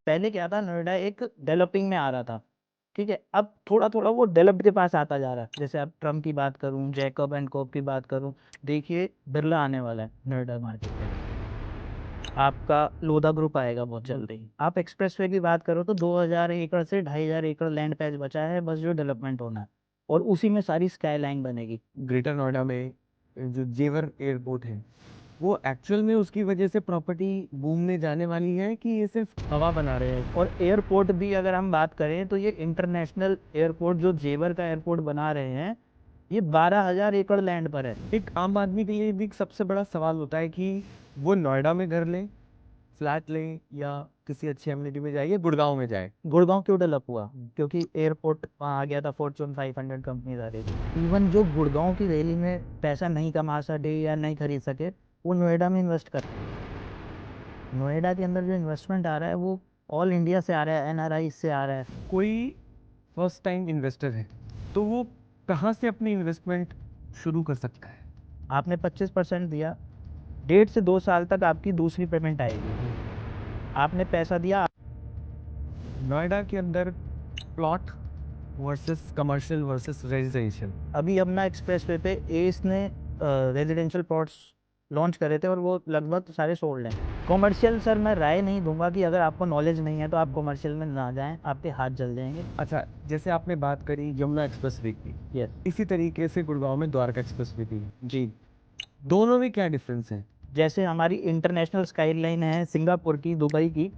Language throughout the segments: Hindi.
पहले क्या था, नोएडा एक डेवलपिंग में आ रहा था, ठीक है। अब थोड़ा थोड़ा वो डेवलप्ड के पास आता जा रहा है। जैसे अब ट्रम्प की बात करूँ, जैकब एंड कोप की बात करूँ, देखिए बिरला आने वाला है नोएडा मार्केट में। आपका लोधा ग्रुप आएगा बहुत जल्दी। आप एक्सप्रेसवे की बात करो तो 2000 एकड़ से 2500 एकड़ लैंड पैच बचा है बस, जो डेवलपमेंट होना है, और उसी में सारी स्काई लाइन बनेगी। ग्रेटर नोएडा में जो जेवर एयरपोर्ट है, वो एक्चुअल में उसकी वजह से प्रॉपर्टी बूमने जाने वाली है कि ये सिर्फ हवा बना रहे हैं? और एयरपोर्ट भी अगर हम बात करें तो ये इंटरनेशनल एयरपोर्ट जो जेवर का एयरपोर्ट बना रहे हैं, ये 12,000 एकड़ लैंड पर है। एक आम आदमी के लिए भी सबसे बड़ा सवाल होता है कि वो नोएडा में घर लें, फ्लैट लें, या किसी अच्छी एमिनिटी में जाए, या गुड़गांव में जाए। गुड़गांव क्यों डेवलप हुआ? क्योंकि एयरपोर्ट वहाँ आ गया था, फॉर्च्यून 500 कंपनीज आ रही थी। इवन जो गुड़गांव की रैली में पैसा नहीं कमा सके या नहीं खरीद सके, वो नोएडा में इन्वेस्ट कर। नोएडा के अंदर जो इन्वेस्टमेंट आ रहा है वो ऑल इंडिया से आ रहा है, एनआरआई से आ रहा है। कोई फर्स्ट टाइम इन्वेस्टर है तो वो कहाँ से अपनी इन्वेस्टमेंट शुरू कर सकता है? आपने 25% दिया, 1.5 से 2 साल तक आपकी दूसरी पेमेंट आएगी। आपने पैसा दिया। नोएडा के अंदर plot versus commercial versus residential. अभी यमुना एक्सप्रेसवे पे एस ने रेजिडेंशियल प्लॉट्स लॉन्च करे थे और वो लगभग सारे सोल्ड हैं। कॉमर्शियल सर मैं राय नहीं दूंगा कि अगर आपको नॉलेज नहीं है तो आप कॉमर्शियल में ना जाएं, आपके हाथ जल जाएंगे। अच्छा, जैसे आपने बात करी यमुना एक्सप्रेसवे की, यस इसी तरीके से गुड़गांव में द्वारका एक्सप्रेसवे की, जी। दोनों में क्या डिफरेंस है? जैसे हमारी इंटरनेशनल स्काई लाइन है सिंगापुर की, दुबई की,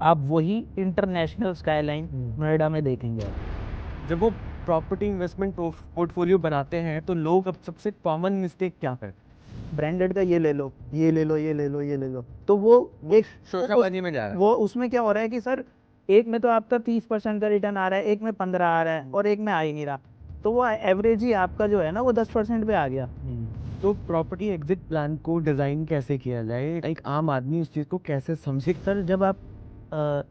आप वही इंटरनेशनल स्काई लाइन नोएडा में देखेंगे आप। जब वो प्रॉपर्टी इन्वेस्टमेंट पोर्टफोलियो बनाते हैं तो लोग अब सबसे कॉमन मिस्टेक क्या करते हैं? ब्रांडेड का ये ले लो, ये ले लो, ये ले लो, ये ले लो, तो वो एक शोशाबाजी में जा रहा है। वो उसमें क्या हो रहा है कि सर, एक में तो आपका 30% का रिटर्न आ रहा है, एक में 15 आ रहा है, और एक में आ ही नहीं रहा, तो वो एवरेज ही आपका जो है ना वो 10% पे आ गया। तो प्रॉपर्टी एग्जिट प्लान को डिजाइन कैसे किया जाए, एक आम आदमी उस चीज को कैसे समझे? सर जब आप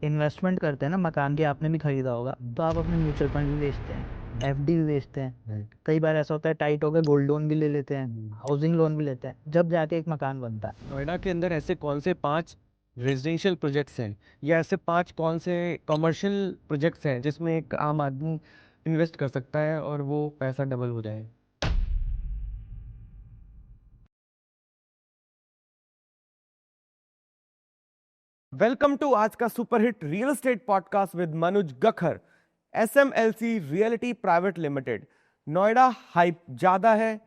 इन्वेस्टमेंट करते हैं ना, मकान के आपने भी खरीदा होगा, तो आप अपने म्यूचुअल फंड भी बेचते हैं, एफडी भी बेचते हैं, कई बार ऐसा होता है टाइट हो गए गोल्ड लोन भी ले लेते हैं, हाउसिंग लोन भी लेते हैं, जब जाके एक मकान बनता है। नोएडा के अंदर ऐसे कौन से 5 रेजिडेंशियल प्रोजेक्ट्स हैं, या ऐसे 5 कौन से कमर्शियल प्रोजेक्ट्स हैं जिसमें एक आम आदमी इन्वेस्ट कर सकता है और वो पैसा डबल हो जाए? वेलकम टू आज का superhit real estate podcast with Manoj Gakhar. SMLC realty private limited. Noida hype ज्यादा है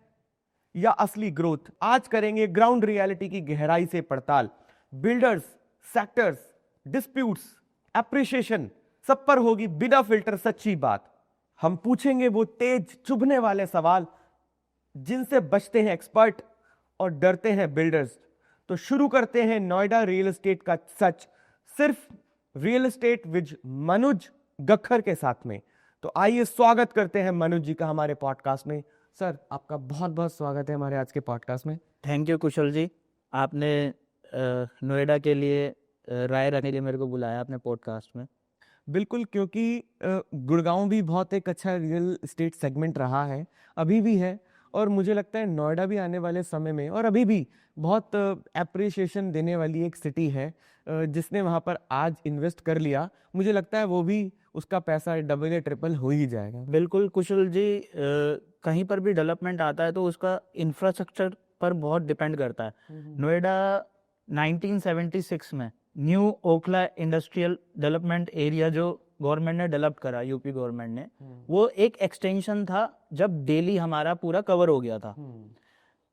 या असली ग्रोथ? आज करेंगे ग्राउंड रियलिटी की गहराई से पड़ताल। बिल्डर्स, सेक्टर्स, डिस्प्यूट्स, एप्रिशिएशन, सब पर होगी बिना फिल्टर सच्ची बात। हम पूछेंगे वो तेज चुभने वाले सवाल जिनसे बचते हैं एक्सपर्ट और डरते हैं बिल्डर्स। तो शुरू करते हैं नोएडा रियल एस्टेट का सच, सिर्फ real estate with Manoj Gakhar के साथ में। तो आइए स्वागत करते हैं मनोज जी का हमारे पॉडकास्ट में। सर, आपका बहुत बहुत स्वागत है हमारे आज के पॉडकास्ट में। थैंक यू कुशल जी, आपने नोएडा के लिए राय रखने के लिए मेरे को बुलाया अपने पॉडकास्ट में। बिल्कुल, क्योंकि गुड़गांव भी बहुत एक अच्छा रियल एस्टेट सेगमेंट रहा है, अभी भी है, और मुझे लगता है नोएडा भी आने वाले समय में और अभी भी बहुत एप्रिसिएशन देने वाली एक सिटी है। जिसने वहाँ पर आज इन्वेस्ट कर लिया, मुझे लगता है वो भी उसका पैसा डबल या ट्रिपल हो ही जाएगा। बिल्कुल कुशल जी, कहीं पर भी डेवलपमेंट आता है तो उसका इंफ्रास्ट्रक्चर पर बहुत डिपेंड करता है। नोएडा 1976 में new Okhla industrial development area जो गवर्नमेंट ने डेवलप करा, यूपी गवर्नमेंट ने, वो एक एक्सटेंशन था जब दिल्ली हमारा पूरा कवर हो गया था।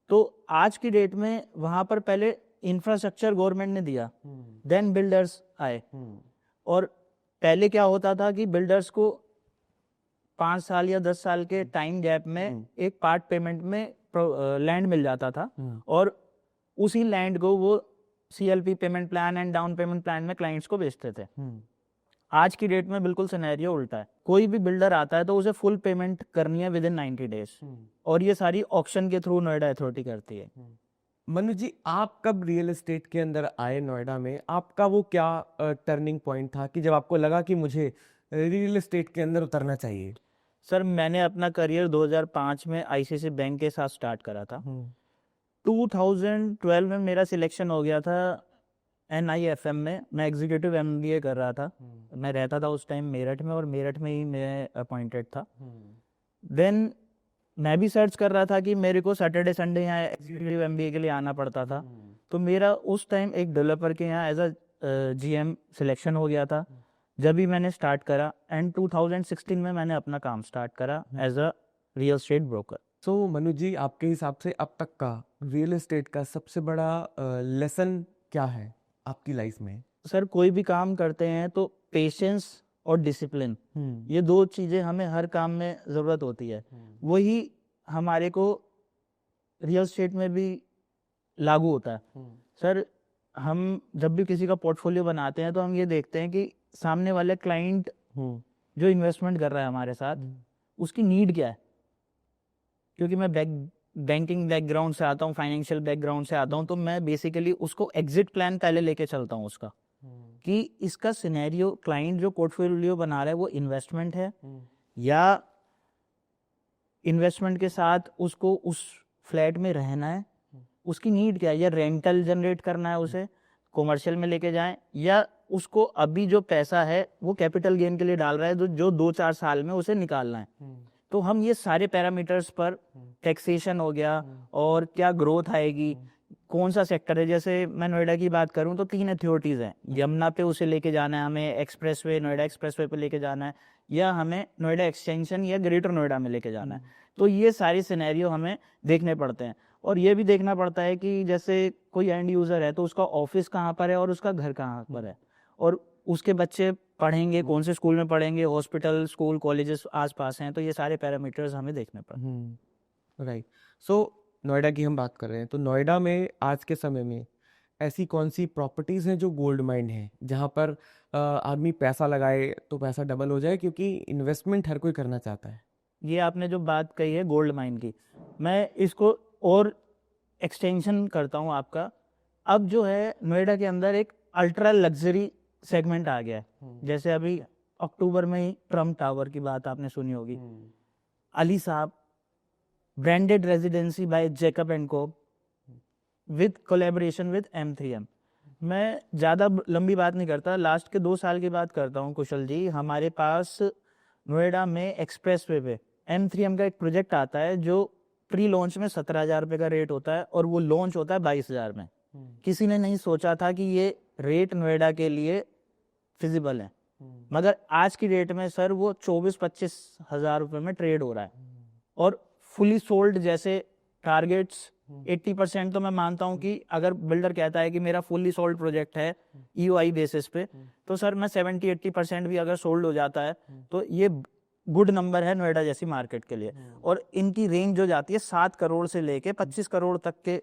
तो आज की डेट में वहां पर पहले इंफ्रास्ट्रक्चर गवर्नमेंट ने दिया, देन बिल्डर्स आए। और पहले क्या होता था कि बिल्डर्स को 5 साल या 10 साल के टाइम गैप में एक पार्ट पेमेंट में लैंड मिल जाता था, और उसी लैंड को वो CLP payment plan and down payment plan में क्लाइंट्स को बेचते थे। आज की डेट में बिल्कुल सिनेरियो उल्टा है। कोई भी बिल्डर आता है तो उसे फुल पेमेंट करनी है विद इन 90 डेज, और ये सारी ऑक्शन के थ्रू नोएडा अथॉरिटी करती है। मनोज जी, आप कब रियल एस्टेट के अंदर आए नोएडा में? आपका वो क्या टर्निंग पॉइंट था कि जब आपको लगा कि मुझे रियल एस्टेट के अंदर उतरना चाहिए? सर मैंने अपना करियर 2005 में आईसीआईसीआई बैंक के साथ स्टार्ट करा था। 2012 में मेरा सिलेक्शन हो गया था NIFM में मैं एग्जीक्यूटिव MBA कर रहा था। मैं रहता था उस टाइम मेरठ में, और मेरठ में ही मैं अपॉइंटेड था। देन मैं भी सर्च कर रहा था कि मेरे को सैटरडे संडे यहाँ एग्जीक्यूटिव MBA के लिए आना पड़ता था। तो मेरा उस टाइम एक डेवलपर के यहाँ एज अ GM सिलेक्शन हो गया था। जब भी मैंने स्टार्ट करा, एंड 2016 में मैंने अपना काम स्टार्ट करा as a real estate broker. So Manuj ji, आपके हिसाब से अब तक का रियल एस्टेट का सबसे बड़ा लेसन क्या है आपकी लाइफ में? सर, कोई भी काम करते हैं तो पेशेंस और डिसिप्लिन, ये दो चीज़ें हमें हर काम में ज़रूरत होती है। वही हमारे को रियल एस्टेट में भी लागू होता है। सर, हम जब भी किसी का पोर्टफोलियो बनाते हैं तो हम ये देखते हैं कि सामने वाले क्लाइंट जो इन्वेस्टमेंट कर रहा है हमारे साथ, उसकी नीड क्या है। क्योंकि मैं बैंकिंग बैकग्राउंड से आता हूँ, फाइनेंशियल बैकग्राउंड से आता हूँ, तो मैं बेसिकली उसको एग्जिट प्लान पहले लेके चलता हूँ उसका, कि इसका सिनेरियो, क्लाइंट जो पोर्टफोलियो बना रहा है वो इन्वेस्टमेंट है, या इन्वेस्टमेंट के साथ उसको उस फ्लैट में रहना है, उसकी नीड क्या है, या रेंटल जनरेट करना है, उसे कॉमर्शियल में लेके जाएं, या उसको अभी जो पैसा है वो कैपिटल गेन के लिए डाल रहा है, जो 2-4 साल में उसे निकालना है। तो हम ये सारे पैरामीटर्स पर, टैक्सेशन हो गया, और क्या ग्रोथ आएगी, कौन सा सेक्टर है। जैसे मैं नोएडा की बात करूं तो 3 अथॉरिटीज़ हैं। यमुना पे उसे लेके जाना है हमें, एक्सप्रेसवे, नोएडा एक्सप्रेसवे पे लेके जाना है, या हमें नोएडा एक्सटेंशन या ग्रेटर नोएडा में लेके जाना है। तो ये सारे सिनेरियो हमें देखने पड़ते हैं। और ये भी देखना पड़ता है कि जैसे कोई एंड यूज़र है तो उसका ऑफिस कहाँ पर है और उसका घर कहाँ पर है, और उसके बच्चे पढ़ेंगे कौन से स्कूल में पढ़ेंगे, हॉस्पिटल, स्कूल, कॉलेजेस आसपास हैं। तो ये सारे पैरामीटर्स हमें देखने पड़ते हैं। राइट। सो नोएडा की हम बात कर रहे हैं, तो नोएडा में आज के समय में ऐसी कौन सी प्रॉपर्टीज़ हैं जो गोल्ड माइन है, जहाँ पर आदमी पैसा लगाए तो पैसा डबल हो जाए, क्योंकि इन्वेस्टमेंट हर कोई करना चाहता है। ये आपने जो बात कही है गोल्ड माइन की, मैं इसको और एक्सटेंशन करता हूँ आपका। अब जो है नोएडा के अंदर एक अल्ट्रा लग्जरी सेगमेंट आ गया है। जैसे अभी अक्टूबर में ही ट्रम्प टावर की बात आपने सुनी होगी, Ali sahab, branded residency by Jacob and co with collaboration with M3M। मैं ज़्यादा लंबी बात नहीं करता, लास्ट के 2 साल की बात करता हूँ कुशल जी। हमारे पास नोएडा में एक्सप्रेसवे पे M3M का एक प्रोजेक्ट आता है जो प्री लॉन्च में 17,000 रुपये का रेट होता है, और वो लॉन्च होता है 22,000 में। किसी ने नहीं सोचा था कि ये रेट नोएडा के लिए फिजिबल है, मगर आज की डेट में सर वो 24-25 हज़ार रुपये में ट्रेड हो रहा है। और फुली सोल्ड जैसे टारगेट्स 80% तो मैं मानता हूं कि अगर बिल्डर कहता है कि मेरा फुली सोल्ड प्रोजेक्ट है EOI बेसिस पे, तो सर मैं 70-80% भी अगर सोल्ड हो जाता है तो ये गुड नंबर है नोएडा जैसी मार्केट के लिए। और इनकी रेंज जो जाती है 7 करोड़ से लेके 25 करोड़ तक के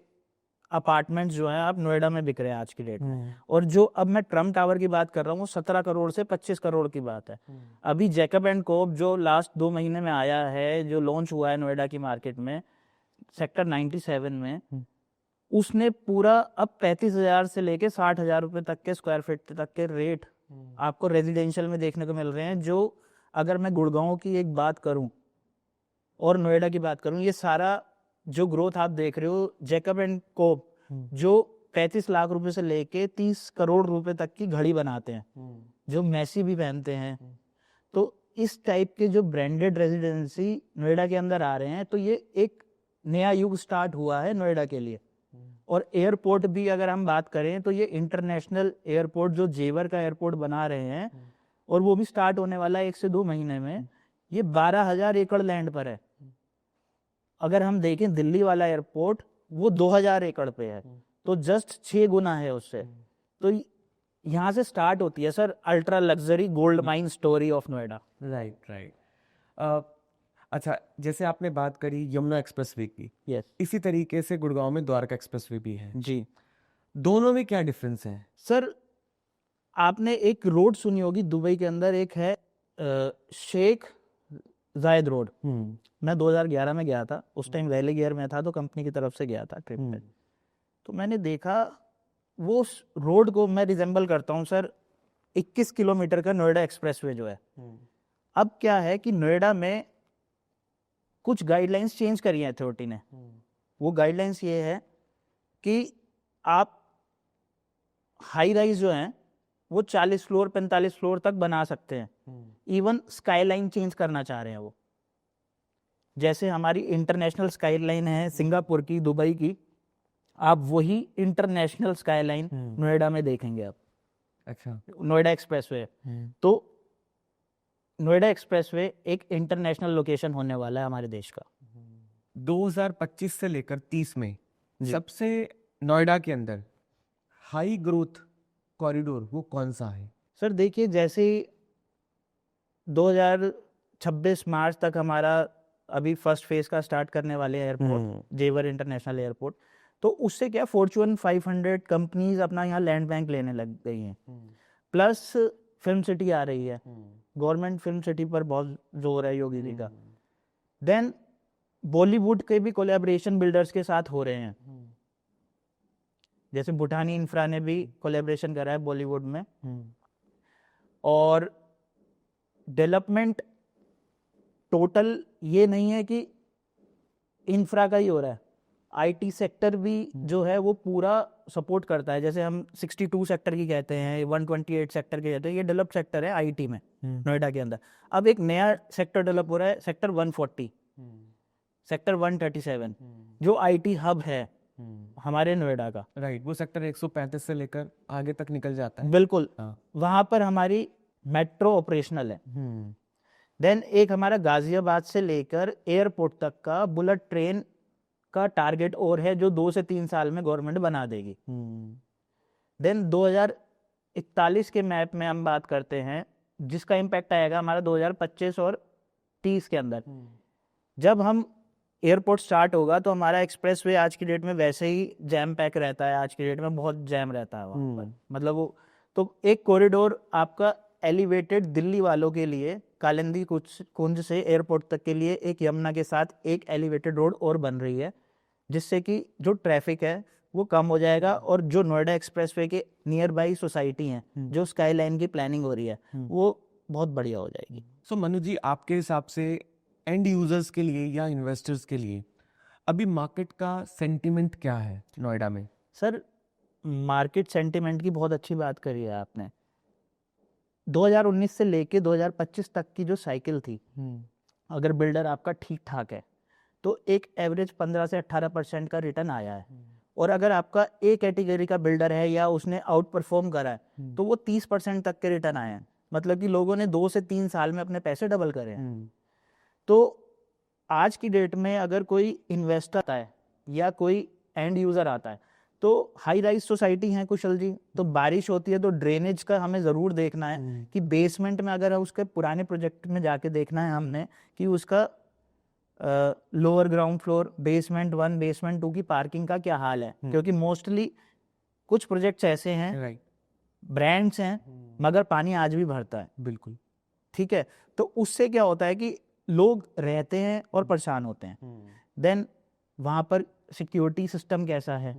अपार्टमेंट्स जो हैं आप नोएडा में बिक रहे हैं आज की डेट में। और जो अब मैं ट्रम्प टावर की बात कर रहा हूँ 17 करोड़ से 25 करोड़ की बात है। अभी जैकब एंड कोप जो लास्ट 2 महीने में आया है, जो लॉन्च हुआ है नोएडा की मार्केट में सेक्टर 97 में, उसने पूरा अब 35,000 से लेके 60,000 रुपये तक के स्क्वायर फीट तक के रेट आपको रेजिडेंशियल में देखने को मिल रहे हैं। जो अगर मैं गुड़गांव की एक बात करूं और नोएडा की बात करूं, ये सारा जो ग्रोथ आप देख रहे हो जैकब एंड कोप जो 35 लाख रुपए से लेके 30 करोड़ रुपए तक की घड़ी बनाते हैं, जो मैसी भी पहनते हैं। तो इस टाइप के जो ब्रांडेड रेजिडेंसी नोएडा के अंदर आ रहे हैं, तो ये एक नया युग स्टार्ट हुआ है नोएडा के लिए। और एयरपोर्ट भी अगर हम बात करें तो ये इंटरनेशनल एयरपोर्ट जो जेवर का एयरपोर्ट बना रहे हैं, और वो भी स्टार्ट होने वाला है 1 से 2 महीने में। ये 12,000 एकड़ लैंड पर है। अगर हम देखें दिल्ली वाला एयरपोर्ट वो 2,000 एकड़ पे है, तो जस्ट 6 गुना है उससे। तो यहाँ से स्टार्ट होती है sir ultra luxury gold mine story of Noida. Right. अच्छा, जैसे आपने बात करी यमुना एक्सप्रेसवे की, यस, इसी तरीके से गुड़गांव में द्वारका एक्सप्रेसवे भी है जी। दोनों में क्या डिफरेंस है? सर, आपने एक रोड सुनी होगी दुबई के अंदर, एक है शेख जायद रोड। मैं 2011 में गया था, उस टाइम वैली गियर में था, तो कंपनी की तरफ से गया था ट्रिप पे। तो मैंने देखा वो रोड को मैं रिजेंबल करता हूँ सर 21 किलोमीटर का नोएडा एक्सप्रेसवे जो है। अब क्या है कि नोएडा में कुछ गाइडलाइंस चेंज करी है अथॉरिटी ने। वो गाइडलाइंस ये है कि आप हाई राइज जो हैं वो 40 फ्लोर 45 फ्लोर तक बना सकते हैं। इवन स्काईलाइन चेंज करना चाह रहे हैं वो। जैसे हमारी इंटरनेशनल स्काईलाइन है सिंगापुर की, दुबई की, आप वही इंटरनेशनल स्काईलाइन नोएडा में देखेंगे आप। अच्छा। नोएडा एक्सप्रेसवे, तो नोएडा एक्सप्रेसवे एक इंटरनेशनल लोकेशन होने वाला है हमारे देश का। 2025 से लेकर 30 में सबसे नोएडा के अंदर हाई ग्रोथ कॉरिडोर वो कौन सा है? सर देखिए, जैसे 2026 मार्च तक हमारा अभी फर्स्ट फेज का स्टार्ट करने वाले एयरपोर्ट जेवर इंटरनेशनल एयरपोर्ट, तो उससे क्या फॉर्च्यून 500 कंपनीज अपना यहाँ लैंड बैंक लेने लग गई हैं। प्लस फिल्म सिटी आ रही है, गवर्नमेंट फिल्म सिटी पर बहुत जोर है योगी जी का। देन बॉलीवुड के भी कोलैबोरेशन बिल्डर्स के साथ हो रहे हैं, जैसे बुठानी इंफ्रा ने भी कोलैबोरेशन करा है बॉलीवुड में। और डेवलपमेंट टोटल ये नहीं है कि इंफ्रा का ही हो रहा है, आईटी सेक्टर भी जो है वो पूरा सपोर्ट करता है। जैसे हम 62 सेक्टर की कहते हैं, 128 सेक्टर के कहते हैं, ये डेवलप सेक्टर है आईटी में नोएडा के अंदर। अब एक नया सेक्टर डेवलप हो रहा है, सेक्टर 140, सेक्टर 137, जो आईटी हब है हमारे नोएडा का। राइट, वो सेक्टर 135 से लेकर आगे तक निकल जाता है। बिल्कुल, वहां पर हमारी मेट्रो ऑपरेशनल है। देन एक हमारा गाजियाबाद से लेकर एयरपोर्ट तक का बुलेट ट्रेन का टारगेट और है, जो 2 से 3 साल में गवर्नमेंट बना देगी। देन 2041 के मैप में हम बात करते हैं, जिसका इम्पैक्ट आएगा हमारा 2025 और 30 के अंदर। जब हम एयरपोर्ट स्टार्ट होगा तो हमारा एक्सप्रेसवे आज की डेट में वैसे ही जैम पैक रहता है, आज की डेट में बहुत जैम रहता है वहाँ पर। मतलब वो तो एक कॉरिडोर आपका एलिवेटेड दिल्ली वालों के लिए कालिंदी कुंज से एयरपोर्ट तक के लिए एक यमुना के साथ एक एलिवेटेड रोड और बन रही है, जिससे कि जो ट्रैफिक है वो कम हो जाएगा। और जो नोएडा एक्सप्रेसवे के नियर बाई सोसाइटी हैं, जो स्काई लाइन की प्लानिंग हो रही है, वो बहुत बढ़िया हो जाएगी। सो मनु जी, आपके हिसाब से एंड यूजर्स के लिए या इन्वेस्टर्स के लिए अभी मार्केट का सेंटिमेंट क्या है नोएडा में? सर, मार्केट सेंटिमेंट की बहुत अच्छी बात करी है आपने। 2019 से लेके 2025 तक की जो साइकिल थी, अगर बिल्डर आपका ठीक ठाक है तो एक एवरेज 15 से 18% का रिटर्न आया है। और अगर आपका ए कैटेगरी का बिल्डर है या उसने आउट परफॉर्म करा है तो वो 30% तक के रिटर्न आए हैं। मतलब कि लोगों ने 2 से 3 साल में अपने पैसे डबल करे हैं। तो आज की डेट में अगर कोई इन्वेस्टर आता है या कोई एंड यूजर आता है, तो हाई राइज सोसाइटी है कुशल जी, तो बारिश होती है तो ड्रेनेज का हमें ज़रूर देखना है कि बेसमेंट में, अगर उसके पुराने प्रोजेक्ट में जाके देखना है हमने कि उसका lower ground floor, basement 1, basement 2 की पार्किंग का क्या हाल है। क्योंकि मोस्टली कुछ प्रोजेक्ट्स ऐसे हैं, ब्रांड्स हैं, मगर पानी आज भी भरता है। बिल्कुल ठीक है, तो उससे क्या होता है कि लोग रहते हैं और परेशान होते हैं। देन वहाँ पर सिक्योरिटी सिस्टम कैसा है,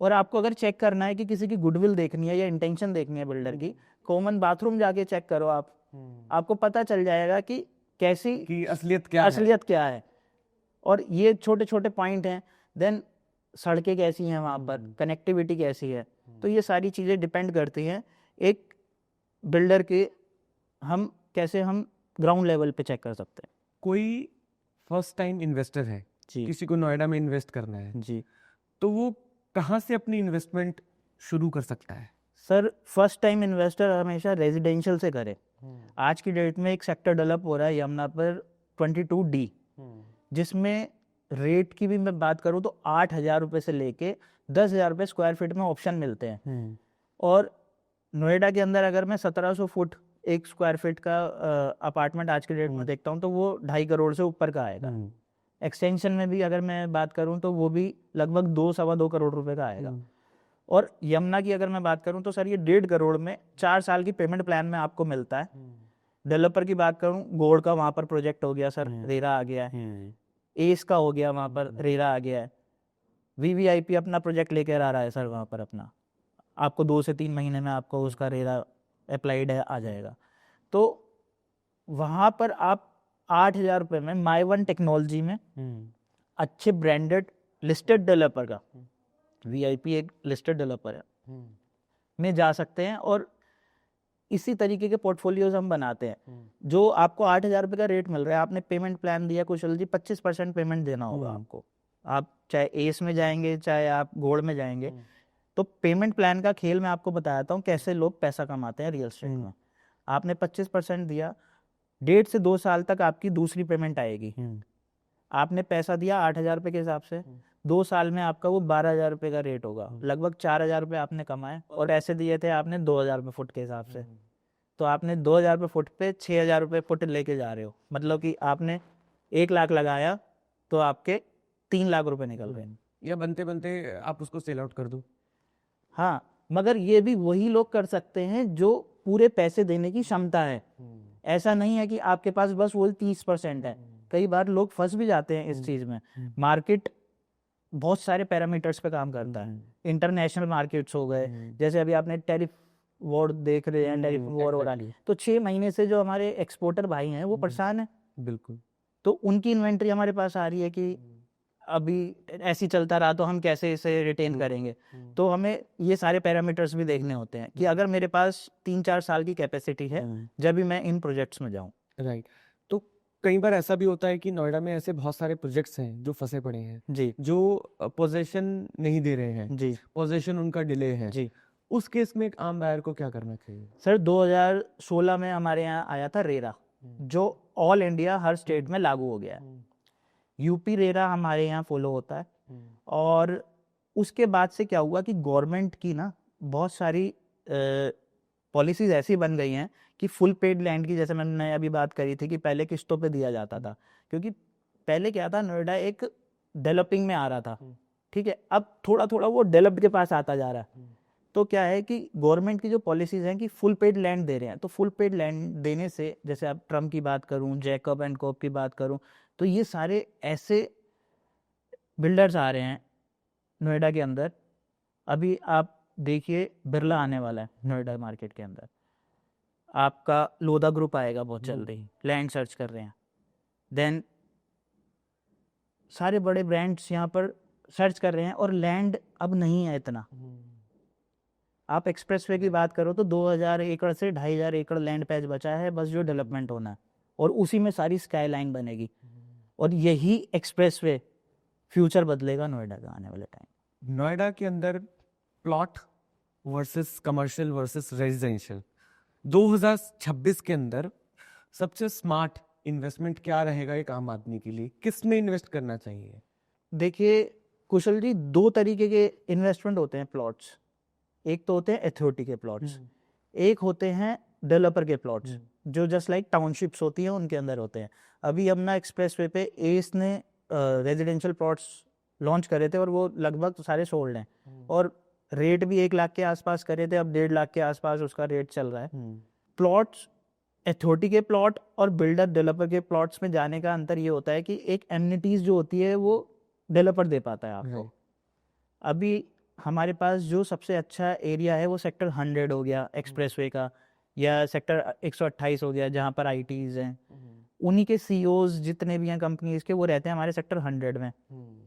और आपको अगर चेक करना है कि किसी की गुडविल देखनी है या इंटेंशन देखनी है बिल्डर की, कॉमन बाथरूम जाके चेक करो आप, आपको पता चल जाएगा कि कैसी कि असलियत क्या है। और ये छोटे छोटे पॉइंट हैं। देन सड़कें कैसी हैं वहाँ पर, कनेक्टिविटी कैसी है, तो ये सारी चीज़ें डिपेंड करती हैं एक बिल्डर के, हम कैसे हम ग्राउंड लेवल पे चेक कर सकते हैं। कोई फर्स्ट टाइम इन्वेस्टर है जी, किसी को नोएडा में इन्वेस्ट करना है जी, तो वो कहाँ से अपनी इन्वेस्टमेंट शुरू कर सकता है? सर फर्स्ट टाइम इन्वेस्टर हमेशा रेजिडेंशियल से करे। आज की डेट में एक सेक्टर डेवलप हो रहा है यमुना पर 22D, जिसमें रेट की भी मैं बात करूं तो 8,000 रुपये से लेके 10,000 रुपये स्क्वायर फीट में ऑप्शन मिलते हैं। और नोएडा के अंदर अगर मैं 1700 फुट एक स्क्वायर फीट का अपार्टमेंट आज के डेट में देखता हूं तो वो 2.5 करोड़ से ऊपर का आएगा। एक्सटेंशन में भी अगर मैं बात करूं तो वो भी लगभग 2-2.25 करोड़ रुपए का आएगा। और यमुना की अगर मैं बात करूं तो सर ये 1.5 करोड़ में 4 साल की पेमेंट प्लान में आपको मिलता है। डेवलपर की बात करूं, गोड़ का वहां पर प्रोजेक्ट हो गया सर, रेरा आ गया है, एस का हो गया वहां पर, रेरा आ गया है, वीवीआईपी अपना प्रोजेक्ट लेकर आ रहा है सर वहां पर अपना, आपको 2 से 3 महीने में आपको उसका रेरा अप्लाइड है आ जाएगा। तो वहां पर आप 8,000 रुपये में माई वन टेक्नोलॉजी में अच्छे ब्रांडेड लिस्टेड डेवलपर का, वीआईपी एक लिस्टेड डेवलपर है, में जा सकते हैं और इसी तरीके के पोर्टफोलियोज हम बनाते हैं। जो आपको 8,000 रुपये का रेट मिल रहा है, आपने पेमेंट प्लान दिया कुशल जी, 25% पेमेंट देना होगा आपको। आप चाहे एस में जाएंगे चाहे आप गोल्ड में जाएंगे, तो पेमेंट प्लान का खेल मैं आपको बताता हूँ कैसे लोग पैसा कमाते हैं रियल एस्टेट में। आपने 25% दिया, 1.5 से 2 साल तक आपकी दूसरी पेमेंट आएगी। आपने पैसा दिया 8,000 रुपये के हिसाब से, 2 साल में आपका वो 12,000 रुपये का रेट होगा, लगभग 4,000 रुपये आपने कमाए, और ऐसे दिए थे आपने 2,000 रुपये फुट के हिसाब से, तो आपने 2,000 रुपये फुट पे 6,000 रुपये फुट लेके जा रहे हो। मतलब कि आपने 1 लाख लगाया तो आपके 3 लाख रुपए निकल रहे हैं। या बनते बनते आप उसको सेल आउट कर दो। हाँ, मगर ये भी वही लोग कर सकते हैं जो पूरे पैसे देने की क्षमता है। ऐसा नहीं है कि आपके पास बस वो 30% है। कई बार लोग फंस भी जाते हैं इस चीज में। मार्केट बहुत सारे पैरामीटर्स पे काम करता है। इंटरनेशनल मार्केट्स हो गए, जैसे अभी आपने टैरिफ वॉर देख रहे हैं, टैरिफ वॉर हो रहा है, तो 6 महीने से जो हमारे एक्सपोर्टर भाई हैं वो परेशान है। बिल्कुल। तो उनकी इन्वेंट्री हमारे पास आ रही है कि अभी ऐसी चलता रहा तो हम कैसे इसे रिटेन करेंगे। तो हमें ये सारे पैरामीटर्स भी देखने होते हैं कि अगर मेरे पास 3-4 साल की कैपेसिटी है जब भी मैं इन प्रोजेक्ट्स में जाऊं। राइट। तो कई बार ऐसा भी होता है कि नोएडा में ऐसे बहुत सारे प्रोजेक्ट्स हैं जो फंसे पड़े हैं जी, जो पोजीशन नहीं दे रहे हैं जी, पोजीशन उनका डिले है जी। उस केस में एक आम बायर को क्या करना चाहिए? सर 2016 में हमारे यहाँ आया था रेरा, जो ऑल इंडिया हर स्टेट में लागू हो गया है। यूपी रेरा हमारे यहाँ फॉलो होता है। और उसके बाद से क्या हुआ कि गवर्नमेंट की ना बहुत सारी पॉलिसीज ऐसी बन गई हैं कि फुल पेड लैंड की, जैसे मैंने अभी बात करी थी कि पहले किस्तों पे दिया जाता था, क्योंकि पहले क्या था, नोएडा एक डेवलपिंग में आ रहा था, ठीक है, अब थोड़ा थोड़ा वो डेवलप्ड के पास आता जा रहा है। तो क्या है कि गवर्नमेंट की जो पॉलिसीज हैं कि फुल पेड लैंड दे रहे हैं, तो फुल पेड लैंड देने से, जैसे आप ट्रम्प की बात करूं, जैकब एंड कोप की बात करूं, तो ये सारे ऐसे बिल्डर्स आ रहे हैं नोएडा के अंदर। अभी आप देखिए बिरला आने वाला है नोएडा मार्केट के अंदर, आपका लोधा ग्रुप आएगा बहुत जल्दी, लैंड सर्च कर रहे हैं। देन सारे बड़े ब्रांड्स यहाँ पर सर्च कर रहे हैं और लैंड अब नहीं है इतना। आप एक्सप्रेसवे की बात करो तो 2,000 एकड़ से 2,500 एकड़ लैंड पैच बचा है बस जो डेवलपमेंट होना है, और उसी में सारी स्काई लाइन बनेगी। और यही एक्सप्रेसवे फ्यूचर बदलेगा नोएडा का आने वाले टाइम। नोएडा के अंदर plot versus commercial versus residential 2026 के अंदर सबसे स्मार्ट इन्वेस्टमेंट क्या रहेगा एक आम आदमी के लिए? किस में इन्वेस्ट करना चाहिए? देखिए कुशल जी, 2 तरीके के इन्वेस्टमेंट होते हैं प्लॉट्स। एक तो होते हैं अथॉरिटी के प्लॉट्स, एक होते हैं डेवलपर के प्लॉट्स, जो जस्ट लाइक टाउनशिप्स होती हैं उनके अंदर होते हैं। अभी यमुना एक्सप्रेसवे पे एस ने रेजिडेंशियल प्लॉट्स लॉन्च करे थे और वो लगभग सारे सोल्ड हैं, और रेट भी 1 लाख के आसपास करे थे, अब 1.5 लाख के आसपास उसका रेट चल रहा है। प्लॉट्स, अथॉरिटी के प्लॉट और बिल्डर डेवलपर के प्लॉट्स में जाने का अंतर ये होता है कि एक एमिनिटीज जो होती है वो डेवलपर दे पाता है आपको। अभी हमारे पास जो सबसे अच्छा एरिया है वो सेक्टर 100 हो गया एक्सप्रेसवे का, या सेक्टर 128 हो गया जहाँ पर आईटीज हैं। उन्हीं के सीईओज जितने भी हैं कंपनीज के, वो रहते हैं हमारे सेक्टर 100 में,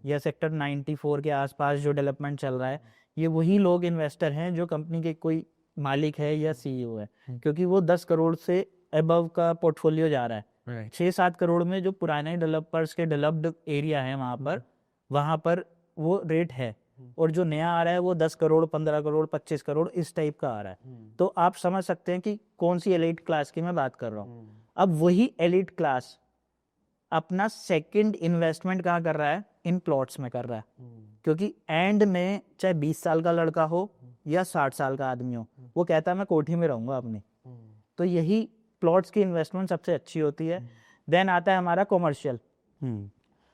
या सेक्टर 94 के आसपास जो डेवलपमेंट चल रहा है। ये वही लोग इन्वेस्टर हैं जो कंपनी के कोई मालिक है या सीईओ है, क्योंकि वो 10 करोड़ से अबव का पोर्टफोलियो जा रहा है। 6-7 करोड़ में जो पुराने डेवलपर्स के डेवलप्ड एरिया है वहाँ पर वो रेट है, और जो नया आ रहा है वो 10 करोड़, 15 करोड़, 25 करोड़ इस टाइप का आ रहा है। तो आप समझ सकते हैं कि कौन सी एलीट क्लास की मैं बात कर रहा हूँ। अब वही एलीट क्लास अपना सेकंड इन्वेस्टमेंट कहाँ कर रहा है? इन प्लॉट्स में कर रहा है, क्योंकि एंड में चाहे 20 साल का लड़का हो या 60 साल का आदमी हो, वो कहता है मैं कोठी में रहूंगा अपनी। तो यही प्लॉट्स की इन्वेस्टमेंट सबसे अच्छी होती है। देन आता है हमारा कॉमर्शियल।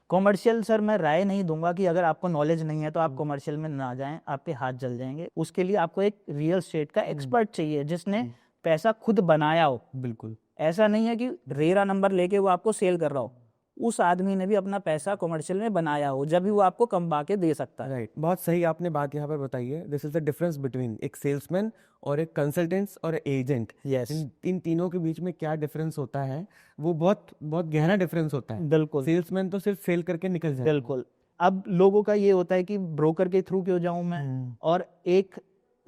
कॉमर्शियल सर मैं राय नहीं दूंगा कि अगर आपको नॉलेज नहीं है तो आप कॉमर्शियल में ना जाएं, आपके हाथ जल जाएंगे। उसके लिए आपको एक रियल एस्टेट का एक्सपर्ट चाहिए जिसने पैसा खुद बनाया हो। बिल्कुल ऐसा नहीं है कि रेरा नंबर लेके वो आपको सेल कर रहा हो, उस आदमी ने भी अपना पैसा कॉमर्शियल में बनाया हो, जब भी वो आपको कमा के दे सकता है। राइट, बहुत सही आपने बात यहाँ पर बताई है। This is the difference between एक सेल्समैन और एक कंसल्टेंट और एजेंट। यस, इन तीनों के बीच में क्या डिफरेंस होता है, वो बहुत बहुत गहरा डिफरेंस होता है। बिल्कुल। सेल्समैन तो सिर्फ सेल करके निकल जाए। बिल्कुल। अब लोगों का ये होता है कि ब्रोकर के थ्रू क्यों जाऊं मैं, और एक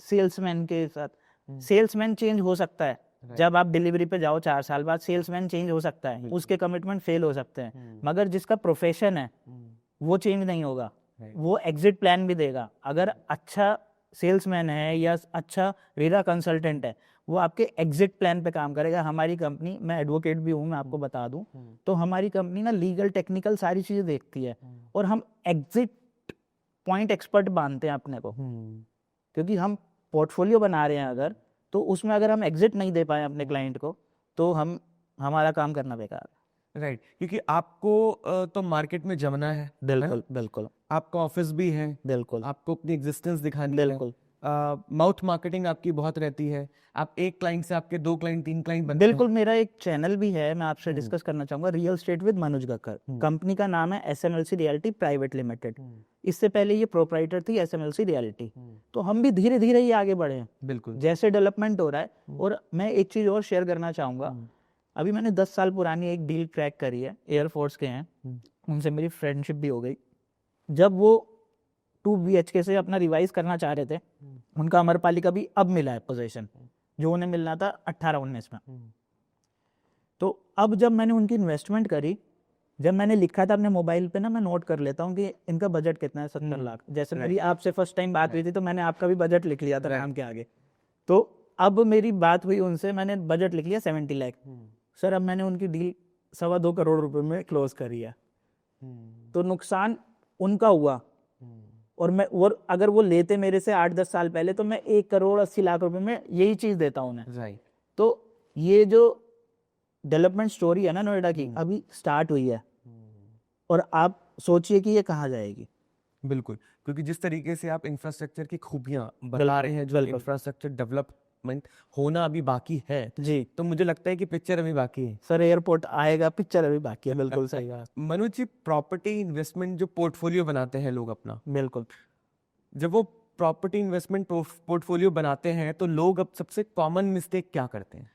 सेल्समैन के साथ सेल्समैन चेंज हो सकता है, जब आप डिलीवरी पे जाओ 4 साल बाद सेल्समैन चेंज हो सकता है, उसके कमिटमेंट फेल हो सकते हैं, मगर जिसका प्रोफेशन है वो चेंज नहीं होगा, वो एग्जिट प्लान भी देगा। अगर अच्छा सेल्समैन है या अच्छा रीरा कंसल्टेंट है, वो आपके एग्जिट प्लान पे काम करेगा। हमारी कंपनी, मैं एडवोकेट भी हूँ, मैं आपको बता दूं, तो हमारी कंपनी ना लीगल टेक्निकल सारी चीज़ें देखती है, और हम एग्जिट पॉइंट एक्सपर्ट मानते हैं अपने को, क्योंकि हम पोर्टफोलियो बना रहे हैं अगर, तो उसमें अगर हम एग्जिट नहीं दे पाए अपने क्लाइंट को, तो हमारा काम करना बेकार है। राइट, क्योंकि आपको तो मार्केट में जमना है। बिल्कुल बिल्कुल आपका ऑफिस भी है, बिल्कुल आपको अपनी एग्जिस्टेंस दिखानी बिल्कुल है, माउथ मार्केटिंग आपकी बहुत रहती है, आप एक क्लाइंट से आपके 2 क्लाइंट 3 क्लाइंट बनते बिल्कुल। मेरा एक चैनल भी है, मैं आपसे डिस्कस करना चाहूंगा, real state with Manoj Gakkar. Company का नाम है SMLC रियलिटी प्राइवेट लिमिटेड। इससे पहले ये प्रोप्राइटर थी SMLC रियलिटी। तो हम भी धीरे धीरे ही आगे बढ़े हैं, बिल्कुल जैसे डेवलपमेंट हो रहा है। और मैं एक चीज और शेयर करना चाहूंगा, अभी मैंने 10 साल पुरानी एक डील क्रैक करी है, एयरफोर्स के हैं, उनसे मेरी फ्रेंडशिप भी हो गई। जब वो 2 BHK से अपना रिवाइज करना चाह रहे थे, उनका अमरपालिका भी अब मिला है पोजीशन, जो उन्हें मिलना था 18-19 में। तो अब जब मैंने उनकी इन्वेस्टमेंट करी, जब मैंने लिखा था अपने मोबाइल पे ना, मैं नोट कर लेता हूँ कि इनका बजट कितना है, 70 लाख। जैसे मेरी आपसे फर्स्ट टाइम बात हुई थी, तो मैंने आपका भी बजट लिख लिया था नाम के आगे। तो अब मेरी बात हुई उनसे, मैंने बजट लिख लिया 70 लाख। सर अब मैंने उनकी डील 2.25 करोड़ रुपए में क्लोज करी है। तो नुकसान उनका हुआ, और अगर वो लेते मेरे से 8-10 साल पहले, तो मैं 1 करोड़ 80 लाख रुपए में यही चीज देता उन्हें। तो ये जो डेवलपमेंट स्टोरी है ना नोएडा की, अभी स्टार्ट हुई है, और आप सोचिए कि ये कहाँ जाएगी। बिल्कुल, क्योंकि जिस तरीके से आप इंफ्रास्ट्रक्चर की खूबियां बता रहे हैं, जो इंफ्रास्ट्रक्चर डेवलपमेंट होना अभी बाकी है जी, तो मुझे लगता है कि पिक्चर अभी बाकी है। सर एयरपोर्ट आएगा, पिक्चर अभी बाकी है। बिल्कुल सही बात। मनोज जी, प्रॉपर्टी इन्वेस्टमेंट जो पोर्टफोलियो बनाते हैं लोग अपना, बिल्कुल। जब वो प्रॉपर्टी इन्वेस्टमेंट पोर्टफोलियो बनाते हैं तो लोग अब सबसे कॉमन मिस्टेक क्या करते हैं?